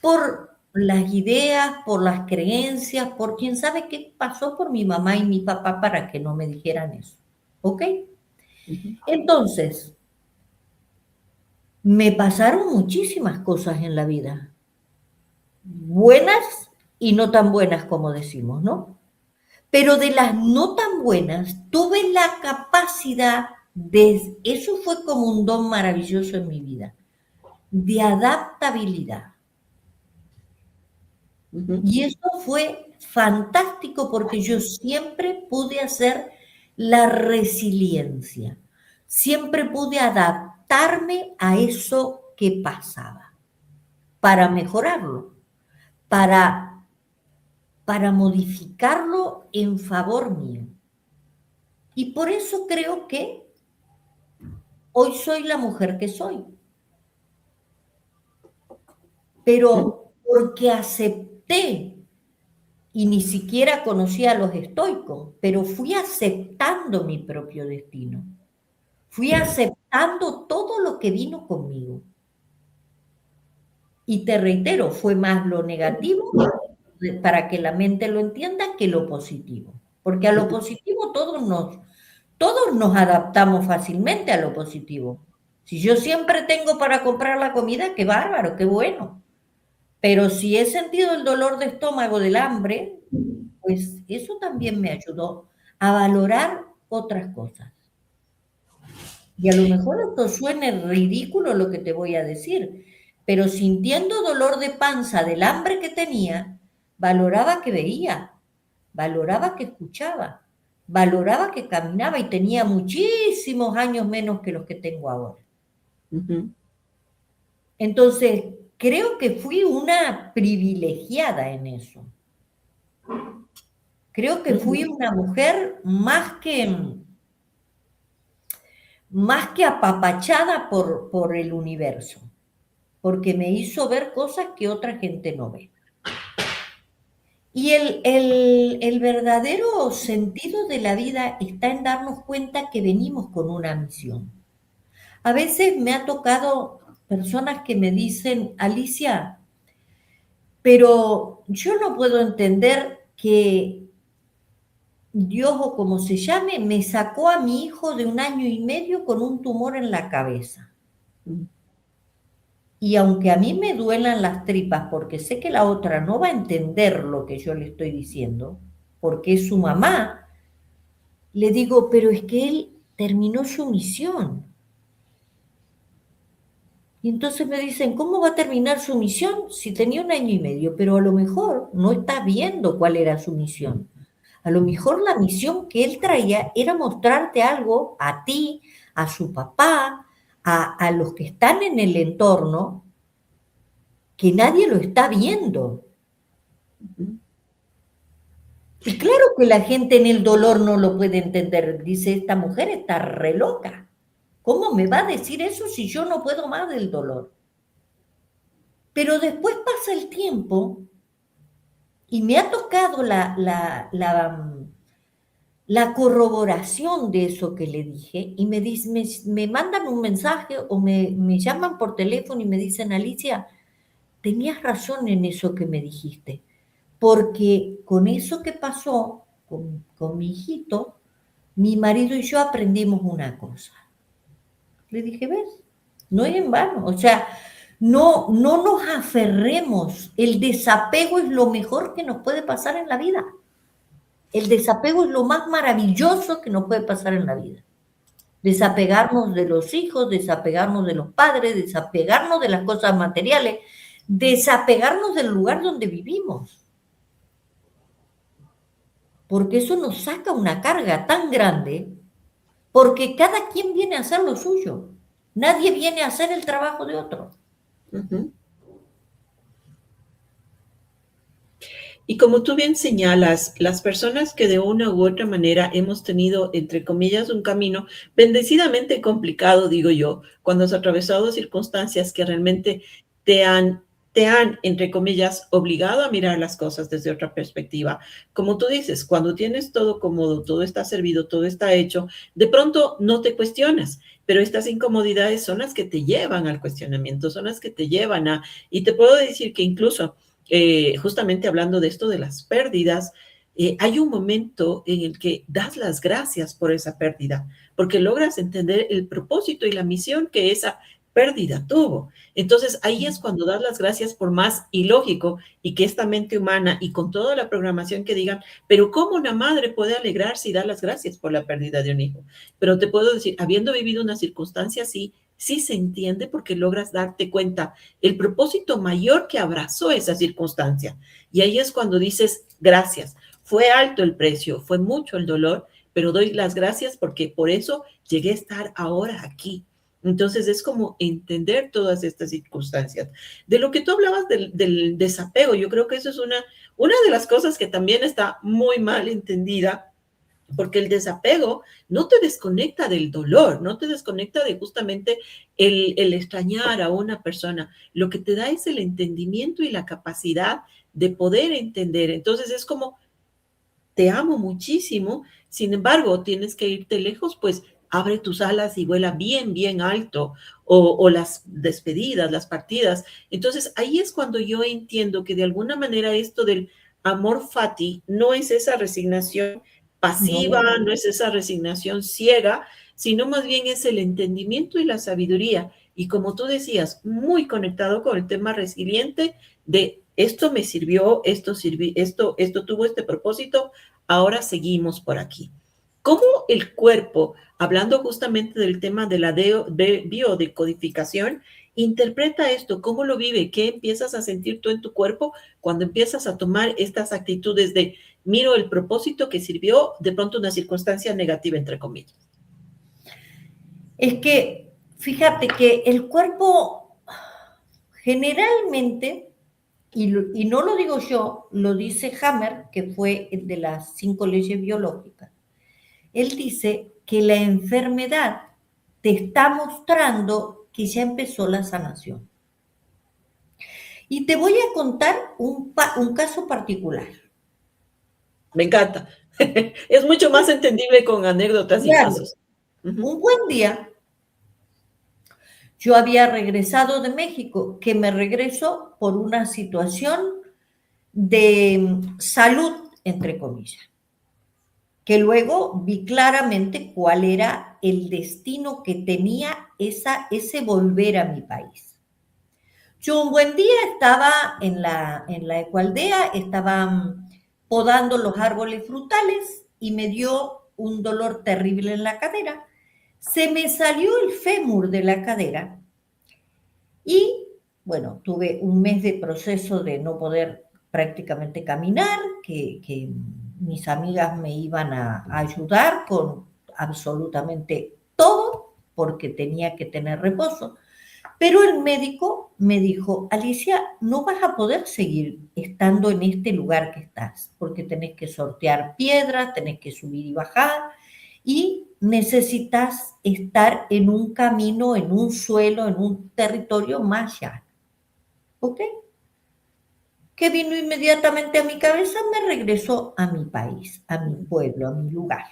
Por las ideas, por las creencias, por quién sabe qué pasó por mi mamá y mi papá para que no me dijeran eso. ¿Ok? Entonces, me pasaron muchísimas cosas en la vida, buenas y no tan buenas como decimos, ¿no? Pero de las no tan buenas, tuve la capacidad eso fue como un don maravilloso en mi vida, de adaptabilidad. Y eso fue fantástico porque yo siempre pude hacer la resiliencia, siempre pude adaptarme a eso que pasaba para mejorarlo, para, para modificarlo en favor mío. Y por eso creo que hoy soy la mujer que soy. Pero porque acepté, y ni siquiera conocía a los estoicos, pero fui aceptando mi propio destino. Fui aceptando todo lo que vino conmigo. Y te reitero, fue más lo negativo para que la mente lo entienda que lo positivo. Porque a lo positivo todos nos adaptamos fácilmente a lo positivo. Si yo siempre tengo para comprar la comida, qué bárbaro, qué bueno. Pero si he sentido el dolor de estómago del hambre, pues eso también me ayudó a valorar otras cosas. Y a lo mejor esto suene ridículo lo que te voy a decir, pero sintiendo dolor de panza del hambre que tenía, valoraba que veía, valoraba que escuchaba, valoraba que caminaba y tenía muchísimos años menos que los que tengo ahora. Entonces, creo que fui una privilegiada en eso. Creo que fui una mujer más que apapachada por el universo, porque me hizo ver cosas que otra gente no ve. Y el verdadero sentido de la vida está en darnos cuenta que venimos con una misión. A veces me ha tocado personas que me dicen, Alicia, pero yo no puedo entender que Dios o como se llame, me sacó a mi hijo de 1 año y medio con un tumor en la cabeza. Y aunque a mí me duelan las tripas porque sé que la otra no va a entender lo que yo le estoy diciendo, porque es su mamá, le digo, pero es que él terminó su misión. Y entonces me dicen, ¿cómo va a terminar su misión si tenía 1 año y medio? Pero a lo mejor no está viendo cuál era su misión. A lo mejor la misión que él traía era mostrarte algo a ti, a su papá, a los que están en el entorno, que nadie lo está viendo. Y claro que la gente en el dolor no lo puede entender. Dice, esta mujer está re loca. ¿Cómo me va a decir eso si yo no puedo más del dolor? Pero después pasa el tiempo y me ha tocado la corroboración de eso que le dije y me mandan un mensaje o me llaman por teléfono y me dicen, Alicia, tenías razón en eso que me dijiste, porque con eso que pasó con mi hijito, mi marido y yo aprendimos una cosa. Le dije, ¿ves? No es en vano. O sea, no nos aferremos. El desapego es lo mejor que nos puede pasar en la vida. El desapego es lo más maravilloso que nos puede pasar en la vida. Desapegarnos de los hijos, desapegarnos de los padres, desapegarnos de las cosas materiales, desapegarnos del lugar donde vivimos. Porque eso nos saca una carga tan grande, porque cada quien viene a hacer lo suyo. Nadie viene a hacer el trabajo de otro. Ujú. Y como tú bien señalas, las personas que de una u otra manera hemos tenido, entre comillas, un camino bendecidamente complicado, digo yo, cuando has atravesado circunstancias que realmente te han, entre comillas, obligado a mirar las cosas desde otra perspectiva. Como tú dices, cuando tienes todo cómodo, todo está servido, todo está hecho, de pronto no te cuestionas, pero estas incomodidades son las que te llevan al cuestionamiento, son las que te llevan a, y te puedo decir que incluso justamente hablando de esto de las pérdidas, hay un momento en el que das las gracias por esa pérdida, porque logras entender el propósito y la misión que esa pérdida tuvo. Entonces ahí es cuando das las gracias por más ilógico y que esta mente humana y con toda la programación que digan, pero ¿cómo una madre puede alegrarse y dar las gracias por la pérdida de un hijo? Pero te puedo decir, habiendo vivido una circunstancia así, sí se entiende porque logras darte cuenta el propósito mayor que abrazó esa circunstancia. Y ahí es cuando dices, gracias. Fue alto el precio, fue mucho el dolor, pero doy las gracias porque por eso llegué a estar ahora aquí. Entonces es como entender todas estas circunstancias. De lo que tú hablabas del desapego, yo creo que eso es una de las cosas que también está muy mal entendida, porque el desapego no te desconecta del dolor, no te desconecta de justamente el extrañar a una persona. Lo que te da es el entendimiento y la capacidad de poder entender. Entonces es como, te amo muchísimo, sin embargo, tienes que irte lejos, pues abre tus alas y vuela bien, bien alto, o las despedidas, las partidas. Entonces ahí es cuando yo entiendo que de alguna manera esto del amor fati no es esa resignación pasiva, No. no es esa resignación ciega, sino más bien es el entendimiento y la sabiduría. Y como tú decías, muy conectado con el tema resiliente de esto me sirvió, esto tuvo este propósito, ahora seguimos por aquí. ¿Cómo el cuerpo, hablando justamente del tema de la biodecodificación, interpreta esto? ¿Cómo lo vive? ¿Qué empiezas a sentir tú en tu cuerpo cuando empiezas a tomar estas actitudes de miro el propósito que sirvió de pronto una circunstancia negativa, entre comillas? Es que, fíjate que el cuerpo generalmente, y no lo digo yo, lo dice Hammer, que fue el de las 5 leyes biológicas. Él dice que la enfermedad te está mostrando que ya empezó la sanación. Y te voy a contar un caso particular. Me encanta. Es mucho más entendible con anécdotas y Claro, casos. Uh-huh. un buen día, yo había regresado de México, que me regreso por una situación de salud, entre comillas, que luego vi claramente cuál era el destino que tenía ese volver a mi país. Yo un buen día estaba en la ecoaldea, estaban podando los árboles frutales y me dio un dolor terrible en la cadera. Se me salió el fémur de la cadera y, bueno, tuve un mes de proceso de no poder prácticamente caminar, que mis amigas me iban a ayudar con absolutamente todo porque tenía que tener reposo. Pero el médico me dijo, Alicia, no vas a poder seguir estando en este lugar que estás, porque tenés que sortear piedras, tenés que subir y bajar, y necesitas estar en un camino, en un suelo, en un territorio más llano. ¿Ok? que vino inmediatamente a mi cabeza, me regresó a mi país, a mi pueblo, a mi lugar.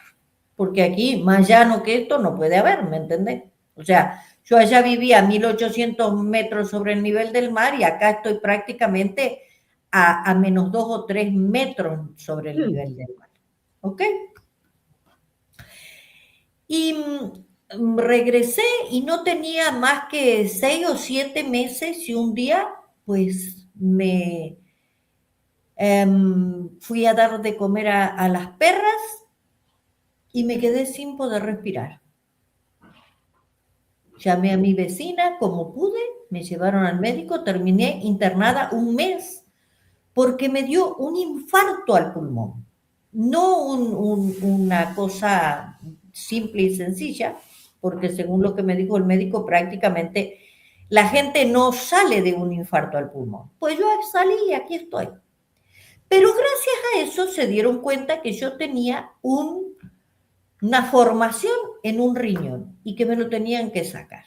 Porque aquí más llano que esto no puede haber, ¿me entendés? O sea, yo allá vivía a 1800 metros sobre el nivel del mar y acá estoy prácticamente a menos 2 o 3 metros sobre el nivel del mar. ¿Ok? Y regresé y no tenía más que 6 o 7 meses y un día pues me fui a dar de comer a las perras y me quedé sin poder respirar. Llamé a mi vecina como pude, me llevaron al médico, terminé internada un mes porque me dio un infarto al pulmón. No una cosa simple y sencilla, porque según lo que me dijo el médico, prácticamente la gente no sale de un infarto al pulmón. Pues yo salí y aquí estoy. Pero gracias a eso se dieron cuenta que yo tenía una formación en un riñón y que me lo tenían que sacar.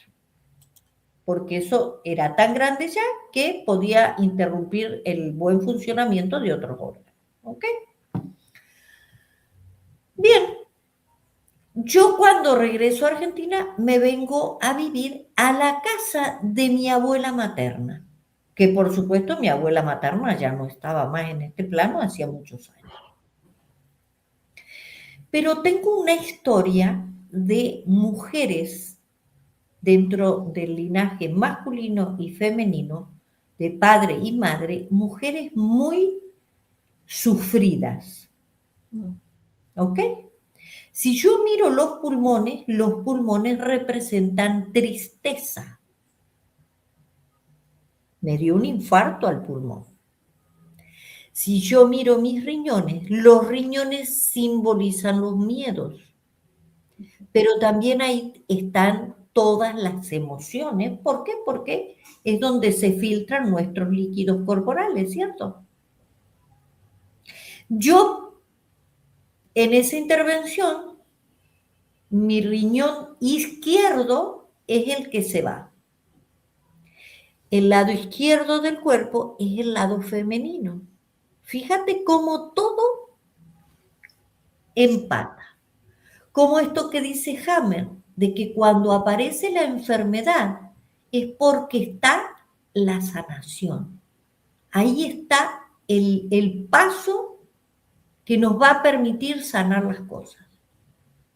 Porque eso era tan grande ya que podía interrumpir el buen funcionamiento de otros órganos. ¿Ok? Bien, yo cuando regreso a Argentina me vengo a vivir a la casa de mi abuela materna, que por supuesto mi abuela materna ya no estaba más en este plano hacía muchos años. Pero tengo una historia de mujeres dentro del linaje masculino y femenino, de padre y madre, mujeres muy sufridas. ¿Ok? Si yo miro los pulmones representan tristeza. Me dio un infarto al pulmón. Si yo miro mis riñones, los riñones simbolizan los miedos. Pero también ahí están todas las emociones. ¿Por qué? Porque es donde se filtran nuestros líquidos corporales, ¿cierto? Yo, en esa intervención, mi riñón izquierdo es el que se va. El lado izquierdo del cuerpo es el lado femenino. Fíjate cómo todo empata. Como esto que dice Hammer, de que cuando aparece la enfermedad es porque está la sanación. Ahí está el paso que nos va a permitir sanar las cosas.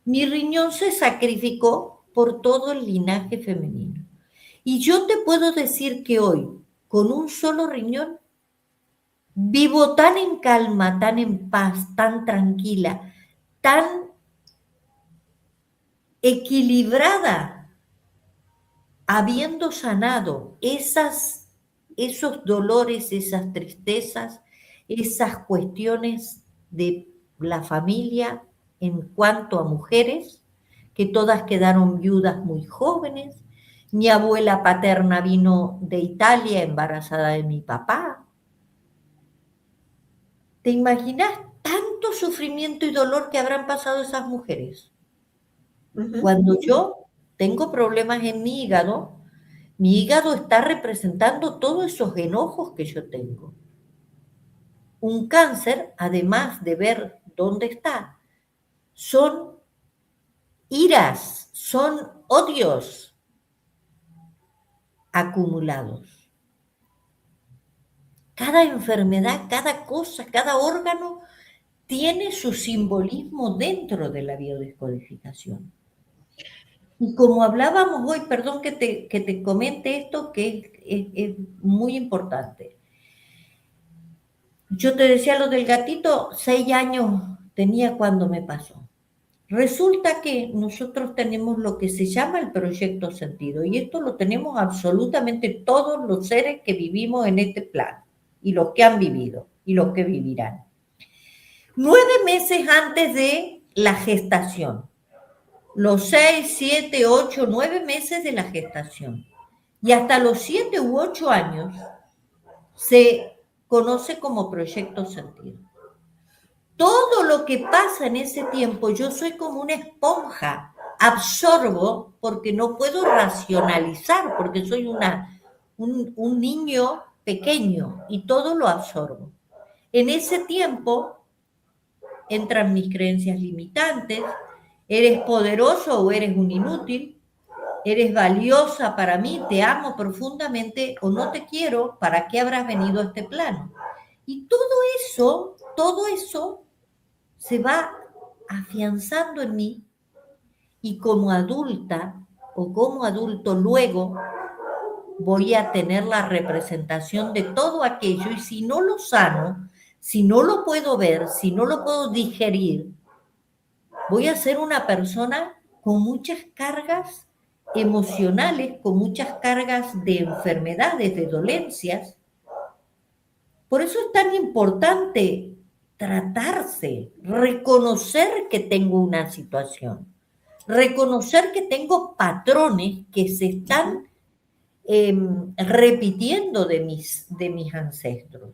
Mi riñón se sacrificó por todo el linaje femenino. Y yo te puedo decir que hoy, con un solo riñón, vivo tan en calma, tan en paz, tan tranquila, tan equilibrada, habiendo sanado esos dolores, esas tristezas, esas cuestiones de la familia en cuanto a mujeres, que todas quedaron viudas muy jóvenes. Mi abuela paterna vino de Italia embarazada de mi papá. ¿Te imaginas tanto sufrimiento y dolor que habrán pasado esas mujeres? Cuando yo tengo problemas en mi hígado está representando todos esos enojos que yo tengo. Un cáncer, además de ver dónde está, son iras, son odios acumulados. Cada enfermedad, cada cosa, cada órgano tiene su simbolismo dentro de la biodescodificación. Y como hablábamos hoy, perdón que te comente esto, que es muy importante. Yo te decía lo del gatito, 6 años tenía cuando me pasó. Resulta que nosotros tenemos lo que se llama el proyecto sentido, y esto lo tenemos absolutamente todos los seres que vivimos en este plano, y los que han vivido, y los que vivirán. 9 meses antes de la gestación, los 6, 7, 8, 9 meses de la gestación, y hasta los 7 u 8 años se conoce como proyecto sentido. Todo lo que pasa en ese tiempo, yo soy como una esponja, absorbo porque no puedo racionalizar, porque soy un niño pequeño y todo lo absorbo. En ese tiempo entran mis creencias limitantes, eres poderoso o eres un inútil, eres valiosa para mí, te amo profundamente o no te quiero, ¿para qué habrás venido a este plano? Y todo eso se va afianzando en mí y como adulta o como adulto luego voy a tener la representación de todo aquello y si no lo sano, si no lo puedo ver, si no lo puedo digerir, voy a ser una persona con muchas cargas emocionales, con muchas cargas de enfermedades, de dolencias. Por eso es tan importante tratarse, reconocer que tengo una situación, reconocer que tengo patrones que se están repitiendo de mis ancestros.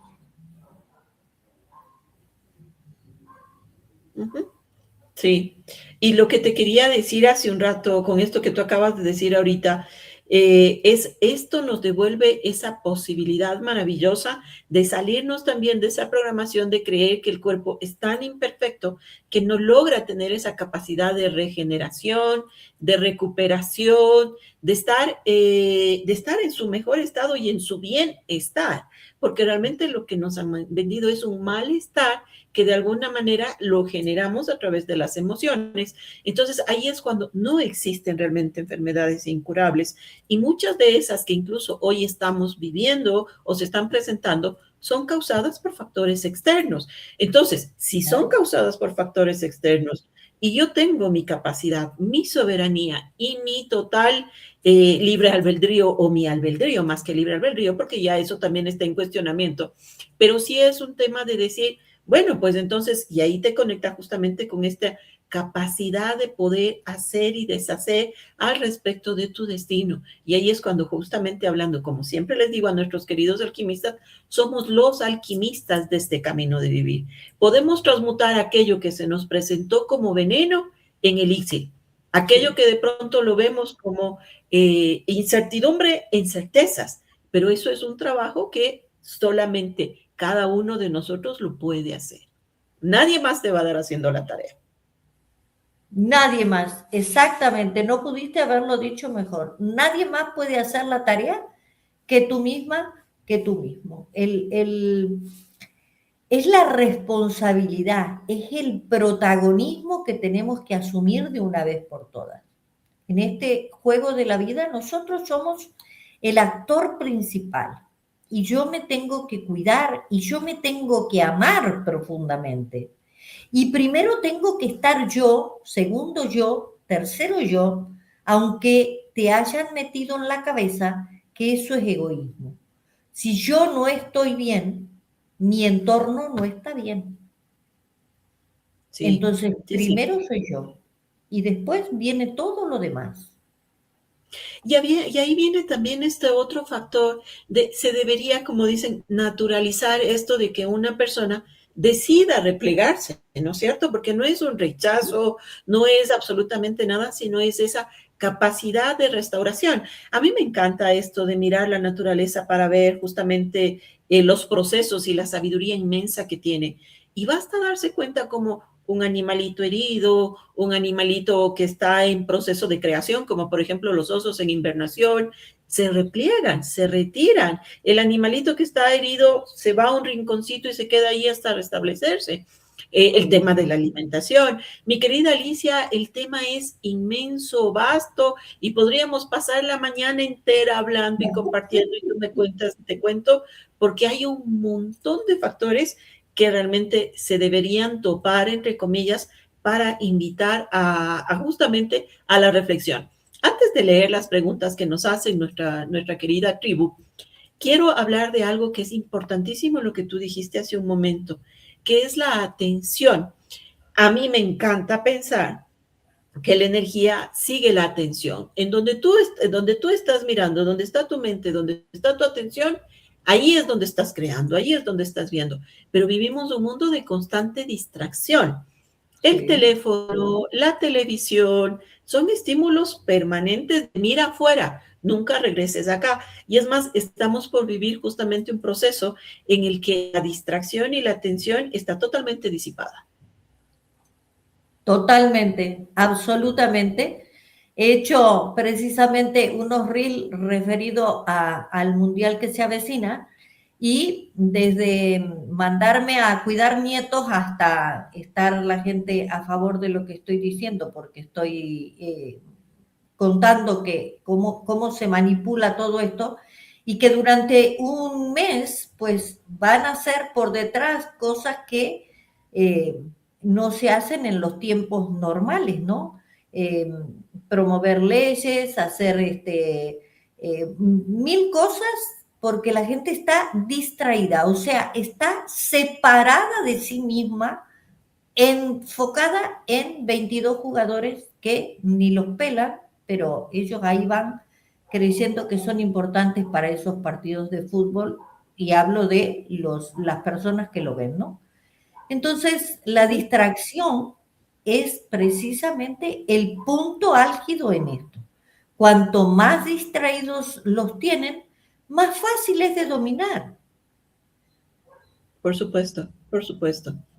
Sí, y lo que te quería decir hace un rato con esto que tú acabas de decir ahorita, es esto nos devuelve esa posibilidad maravillosa de salirnos también de esa programación de creer que el cuerpo es tan imperfecto que no logra tener esa capacidad de regeneración, de recuperación, de estar en su mejor estado y en su bienestar, porque realmente lo que nos han vendido es un malestar que de alguna manera lo generamos a través de las emociones. Entonces ahí es cuando no existen realmente enfermedades incurables y muchas de esas que incluso hoy estamos viviendo o se están presentando son causadas por factores externos. Entonces, si son causadas por factores externos y yo tengo mi capacidad, mi soberanía y mi total libre albedrío o mi albedrío más que libre albedrío, porque ya eso también está en cuestionamiento, pero sí es un tema de decir, bueno, pues entonces, y ahí te conecta justamente con esta capacidad de poder hacer y deshacer al respecto de tu destino. Y ahí es cuando justamente hablando, como siempre les digo a nuestros queridos alquimistas, somos los alquimistas de este camino de vivir. Podemos transmutar aquello que se nos presentó como veneno en elixir. Aquello que de pronto lo vemos como incertidumbre en certezas. Pero eso es un trabajo que solamente cada uno de nosotros lo puede hacer. Nadie más te va a dar haciendo la tarea. Nadie más, exactamente, no pudiste haberlo dicho mejor. Nadie más puede hacer la tarea que tú misma, que tú mismo. Es la responsabilidad, es el protagonismo que tenemos que asumir de una vez por todas. En este juego de la vida nosotros somos el actor principal y yo me tengo que cuidar y yo me tengo que amar profundamente. Y primero tengo que estar yo, segundo yo, tercero yo, aunque te hayan metido en la cabeza que eso es egoísmo. Si yo no estoy bien, mi entorno no está bien. Sí, entonces, sí, primero soy yo y después viene todo lo demás. Y ahí viene también este otro factor de, se debería, como dicen, naturalizar esto de que una persona decida replegarse, ¿no es cierto? Porque no es un rechazo, no es absolutamente nada, sino es esa capacidad de restauración. A mí me encanta esto de mirar la naturaleza para ver justamente los procesos y la sabiduría inmensa que tiene. Y basta darse cuenta como un animalito herido, un animalito que está en proceso de creación, como por ejemplo los osos en invernación, se repliegan, se retiran. El animalito que está herido se va a un rinconcito y se queda ahí hasta restablecerse. El tema de la alimentación. Mi querida Alicia, el tema es inmenso, vasto, y podríamos pasar la mañana entera hablando y compartiendo, y tú me cuentas, te cuento, porque hay un montón de factores que realmente se deberían topar, entre comillas, para invitar a justamente a la reflexión. Antes de leer las preguntas que nos hace nuestra querida tribu, quiero hablar de algo que es importantísimo, lo que tú dijiste hace un momento, que es la atención. A mí me encanta pensar que la energía sigue la atención. En donde tú estás mirando, donde está tu mente, donde está tu atención, ahí es donde estás creando, ahí es donde estás viendo. Pero vivimos un mundo de constante distracción. El teléfono, la televisión, son estímulos permanentes. Mira afuera, nunca regreses acá. Y es más, estamos por vivir justamente un proceso en el que la distracción y la atención está totalmente disipada. Totalmente, absolutamente. He hecho precisamente unos reels referidos al mundial que se avecina y desde mandarme a cuidar nietos hasta estar la gente a favor de lo que estoy diciendo, porque estoy contando que cómo se manipula todo esto y que durante un mes pues van a hacer por detrás cosas que no se hacen en los tiempos normales, ¿no? Eh, Promover leyes, hacer mil cosas porque la gente está distraída, o sea, está separada de sí misma, enfocada en 22 jugadores que ni los pelan, pero ellos ahí van creyendo que son importantes para esos partidos de fútbol y hablo de las personas que lo ven, ¿no? Entonces, la distracción es precisamente el punto álgido en esto. Cuanto más distraídos los tienen, más fáciles de dominar. Por supuesto,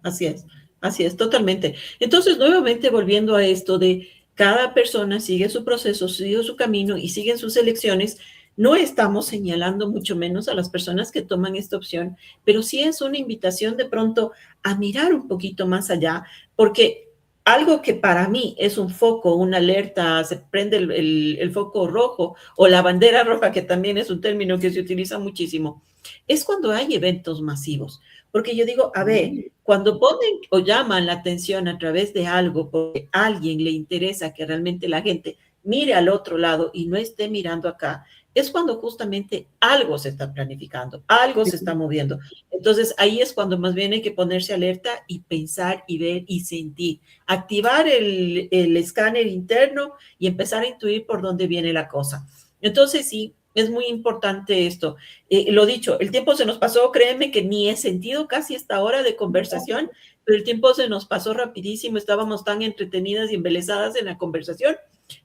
así es, totalmente. Entonces, nuevamente volviendo a esto de cada persona sigue su proceso, sigue su camino y siguen sus elecciones, no estamos señalando mucho menos a las personas que toman esta opción, pero sí es una invitación de pronto a mirar un poquito más allá, porque algo que para mí es un foco, una alerta, se prende el foco rojo o la bandera roja, que también es un término que se utiliza muchísimo, es cuando hay eventos masivos. Porque yo digo, a ver, cuando ponen o llaman la atención a través de algo, porque a alguien le interesa que realmente la gente mire al otro lado y no esté mirando acá, es cuando justamente algo se está planificando, algo se está moviendo. Entonces ahí es cuando más bien hay que ponerse alerta y pensar y ver y sentir, activar el escáner interno y empezar a intuir por dónde viene la cosa. Entonces sí, es muy importante esto. Lo dicho, el tiempo se nos pasó, créeme que ni he sentido casi esta hora de conversación, pero el tiempo se nos pasó rapidísimo, estábamos tan entretenidas y embelesadas en la conversación,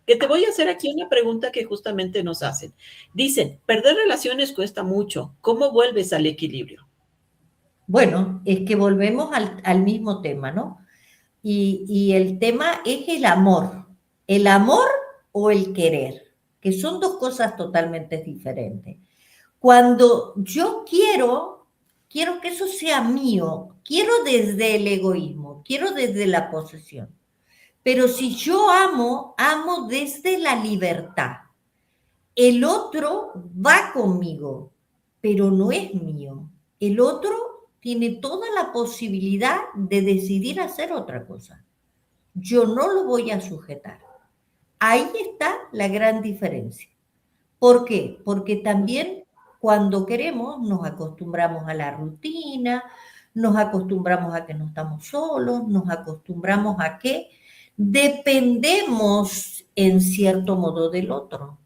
que te voy a hacer aquí una pregunta que justamente nos hacen. Dicen, perder relaciones cuesta mucho, ¿cómo vuelves al equilibrio? Bueno, es que volvemos al mismo tema, ¿no? Y el tema es el amor o el querer, que son dos cosas totalmente diferentes. Cuando yo quiero que eso sea mío, quiero desde el egoísmo, quiero desde la posesión. Pero si yo amo desde la libertad. El otro va conmigo, pero no es mío. El otro tiene toda la posibilidad de decidir hacer otra cosa. Yo no lo voy a sujetar. Ahí está la gran diferencia. ¿Por qué? Porque también cuando queremos nos acostumbramos a la rutina, nos acostumbramos a que no estamos solos, nos acostumbramos a que dependemos en cierto modo del otro.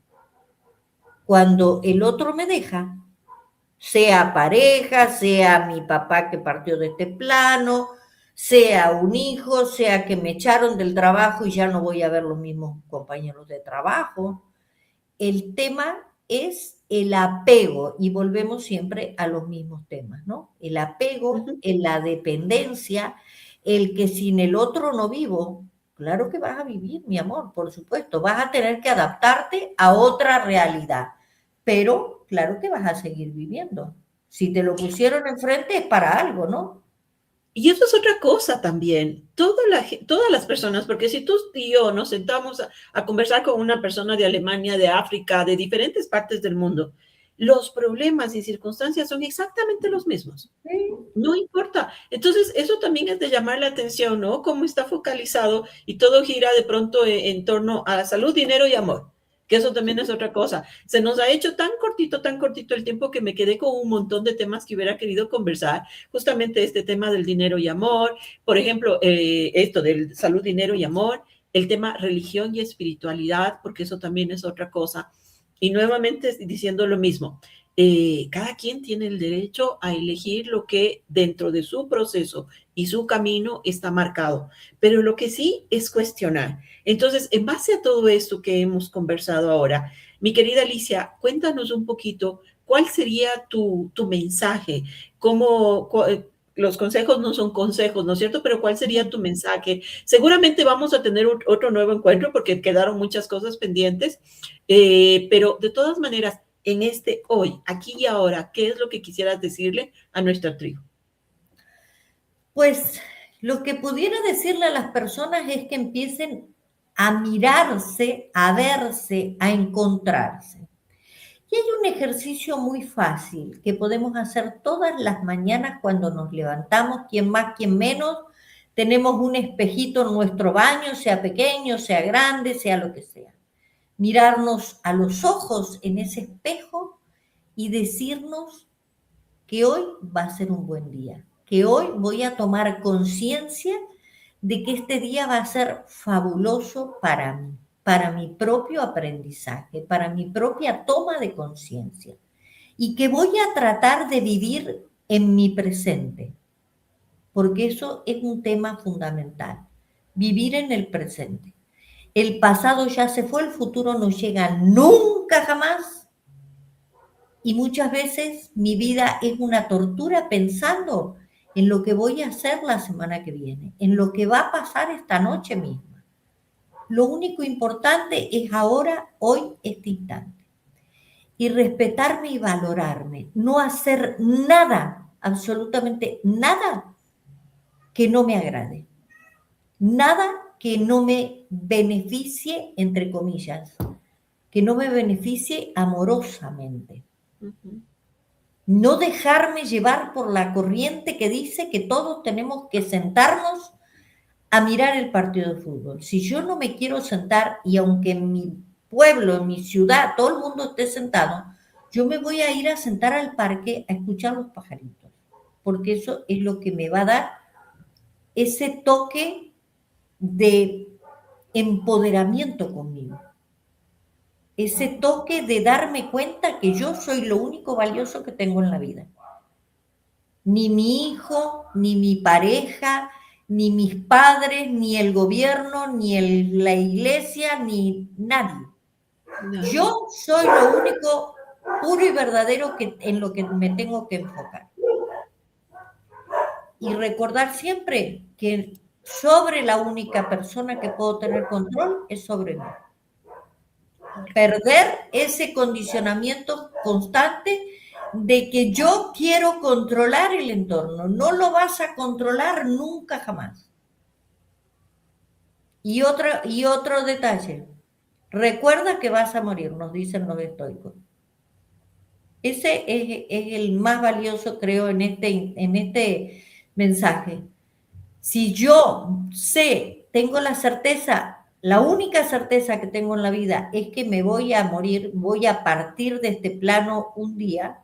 Cuando el otro me deja, sea pareja, sea mi papá que partió de este plano, sea un hijo, sea que me echaron del trabajo y ya no voy a ver los mismos compañeros de trabajo. El tema es el apego y volvemos siempre a los mismos temas, ¿no? El apego, en la dependencia, el que sin el otro no vivo. Claro que vas a vivir, mi amor, por supuesto. Vas a tener que adaptarte a otra realidad, pero claro que vas a seguir viviendo. Si te lo pusieron enfrente es para algo, ¿no? Y eso es otra cosa también. Todas las personas, porque si tú y yo nos sentamos a conversar con una persona de Alemania, de África, de diferentes partes del mundo, los problemas y circunstancias son exactamente los mismos. Sí. No importa. Entonces, eso también es de llamar la atención, ¿no? Cómo está focalizado y todo gira de pronto en torno a salud, dinero y amor, que eso también es otra cosa. Se nos ha hecho tan cortito el tiempo que me quedé con un montón de temas que hubiera querido conversar, justamente este tema del dinero y amor, por ejemplo, esto del salud, dinero y amor, el tema religión y espiritualidad, porque eso también es otra cosa. Y nuevamente diciendo lo mismo, cada quien tiene el derecho a elegir lo que dentro de su proceso y su camino está marcado, pero lo que sí es cuestionar. Entonces, en base a todo esto que hemos conversado ahora, mi querida Alicia, cuéntanos un poquito cuál sería tu mensaje, cómo, los consejos no son consejos, ¿no es cierto? Pero ¿cuál sería tu mensaje? Seguramente vamos a tener otro nuevo encuentro porque quedaron muchas cosas pendientes, pero de todas maneras, en este hoy, aquí y ahora, ¿qué es lo que quisieras decirle a nuestra tribu? Pues lo que pudiera decirle a las personas es que empiecen a mirarse, a verse, a encontrarse. Y hay un ejercicio muy fácil que podemos hacer todas las mañanas cuando nos levantamos, quien más, quien menos. Tenemos un espejito en nuestro baño, sea pequeño, sea grande, sea lo que sea. Mirarnos a los ojos en ese espejo y decirnos que hoy va a ser un buen día, que hoy voy a tomar conciencia de que este día va a ser fabuloso para mí, para mi propio aprendizaje, para mi propia toma de conciencia, y que voy a tratar de vivir en mi presente, porque eso es un tema fundamental, vivir en el presente. El pasado ya se fue, el futuro no llega nunca jamás, y muchas veces mi vida es una tortura pensando en lo que voy a hacer la semana que viene, en lo que va a pasar esta noche misma. Lo único importante es ahora, hoy, este instante. Y respetarme y valorarme. No hacer nada, absolutamente nada que no me agrade. Nada que no me beneficie, entre comillas, que no me beneficie amorosamente. Uh-huh. No dejarme llevar por la corriente que dice que todos tenemos que sentarnos a mirar el partido de fútbol. Si yo no me quiero sentar, y aunque en mi pueblo, en mi ciudad, todo el mundo esté sentado, yo me voy a ir a sentar al parque a escuchar los pajaritos, porque eso es lo que me va a dar ese toque de empoderamiento conmigo, ese toque de darme cuenta que yo soy lo único valioso que tengo en la vida. Ni mi hijo, ni mi pareja, ni mis padres, ni el gobierno, ni la iglesia, ni nadie. Nadie. Yo soy lo único puro y verdadero en lo que me tengo que enfocar. Y recordar siempre que sobre la única persona que puedo tener control es sobre mí. Perder ese condicionamiento constante de que yo quiero controlar el entorno. No lo vas a controlar nunca jamás. Y otro detalle. Recuerda que vas a morir, nos dicen los estoicos. Ese es el más valioso, creo, en este mensaje. Si yo sé, tengo la certeza, la única certeza que tengo en la vida es que me voy a morir, voy a partir de este plano un día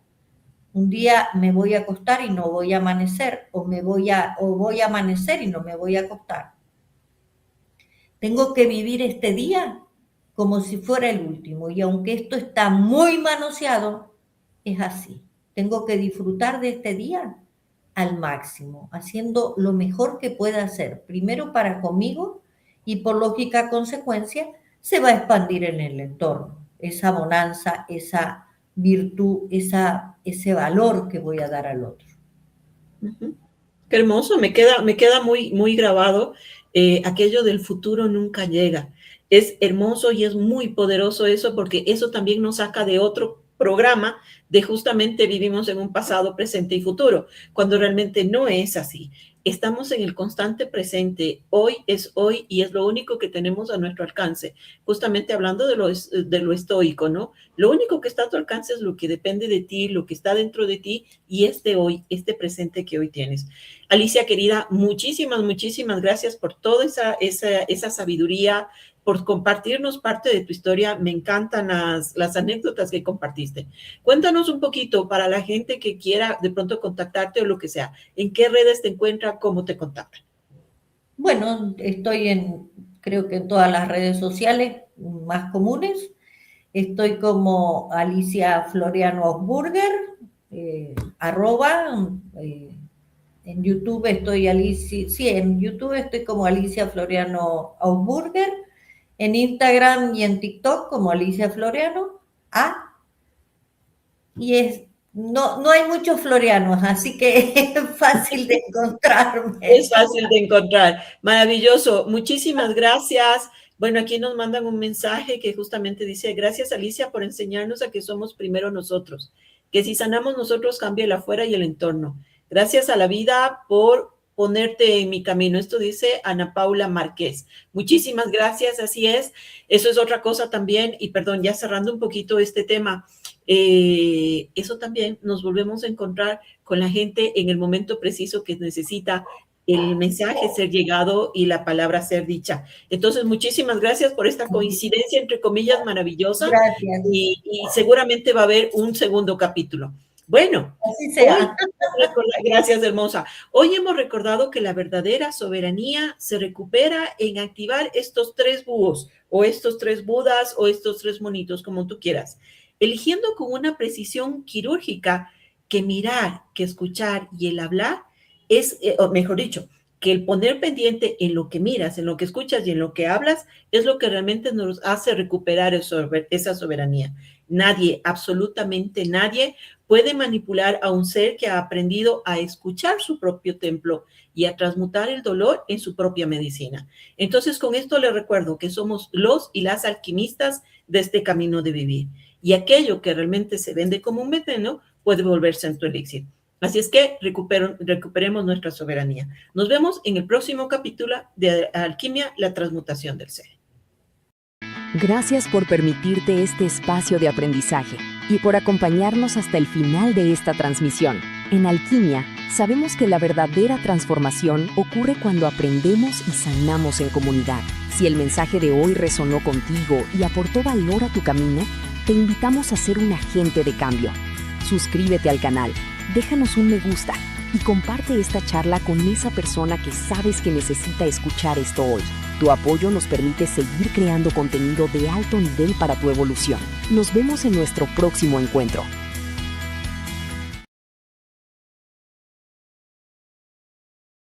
me voy a acostar y no voy a amanecer, o voy a amanecer y no me voy a acostar. Tengo que vivir este día como si fuera el último, y aunque esto está muy manoseado, es así. Tengo que disfrutar de este día al máximo, haciendo lo mejor que pueda hacer, primero para conmigo, y por lógica consecuencia se va a expandir en el entorno, esa bonanza, esa virtud, ese valor que voy a dar al otro. Uh-huh. Qué hermoso, me queda muy, muy grabado aquello del futuro nunca llega. Es hermoso y es muy poderoso eso, porque eso también nos saca de otro programa de justamente vivimos en un pasado, presente y futuro, cuando realmente no es así. Estamos en el constante presente, hoy es hoy y es lo único que tenemos a nuestro alcance. Justamente hablando de lo estoico, ¿no? Lo único que está a tu alcance es lo que depende de ti, lo que está dentro de ti y este hoy, este presente que hoy tienes. Alicia, querida, muchísimas, muchísimas gracias por toda esa sabiduría, por compartirnos parte de tu historia. Me encantan las anécdotas que compartiste. Cuéntanos un poquito para la gente que quiera de pronto contactarte o lo que sea. ¿En qué redes te encuentran? ¿Cómo te contactan? Bueno, estoy creo que en todas las redes sociales más comunes. estoy como Alicia Floriano Ausburger, arroba, en YouTube estoy en YouTube estoy como Alicia Floriano Ausburger, en Instagram y en TikTok como Alicia Floriano, no hay muchos florianos, así que es fácil de encontrarme. Es fácil de encontrar. Maravilloso. Muchísimas gracias. Bueno, aquí nos mandan un mensaje que justamente dice, gracias Alicia por enseñarnos a que somos primero nosotros, que si sanamos nosotros cambia el afuera y el entorno. Gracias a la vida por ponerte en mi camino. Esto dice Ana Paula Márquez. Muchísimas gracias, así es. Eso es otra cosa también, y perdón, ya cerrando un poquito este tema, eso también nos volvemos a encontrar con la gente en el momento preciso que necesita el mensaje ser llegado y la palabra ser dicha. Entonces, muchísimas gracias por esta coincidencia, entre comillas, maravillosa. Gracias. Y seguramente va a haber un segundo capítulo. Bueno, así sea. Gracias, hermosa. Hoy hemos recordado que la verdadera soberanía se recupera en activar estos 3 búhos, o estos 3 budas, o estos 3 monitos, como tú quieras, eligiendo con una precisión quirúrgica que mirar, que escuchar y el hablar es, o mejor dicho, que el poner pendiente en lo que miras, en lo que escuchas y en lo que hablas es lo que realmente nos hace recuperar esa soberanía. Nadie, absolutamente nadie, puede manipular a un ser que ha aprendido a escuchar su propio templo y a transmutar el dolor en su propia medicina. Entonces, con esto les recuerdo que somos los y las alquimistas de este camino de vivir. Y aquello que realmente se vende como un veneno puede volverse en tu elixir. Así es que recuperemos nuestra soberanía. Nos vemos en el próximo capítulo de Alquimia, la transmutación del ser. Gracias por permitirte este espacio de aprendizaje y por acompañarnos hasta el final de esta transmisión. En Alquimia, sabemos que la verdadera transformación ocurre cuando aprendemos y sanamos en comunidad. Si el mensaje de hoy resonó contigo y aportó valor a tu camino, te invitamos a ser un agente de cambio. Suscríbete al canal, déjanos un me gusta y comparte esta charla con esa persona que sabes que necesita escuchar esto hoy. Tu apoyo nos permite seguir creando contenido de alto nivel para tu evolución. Nos vemos en nuestro próximo encuentro.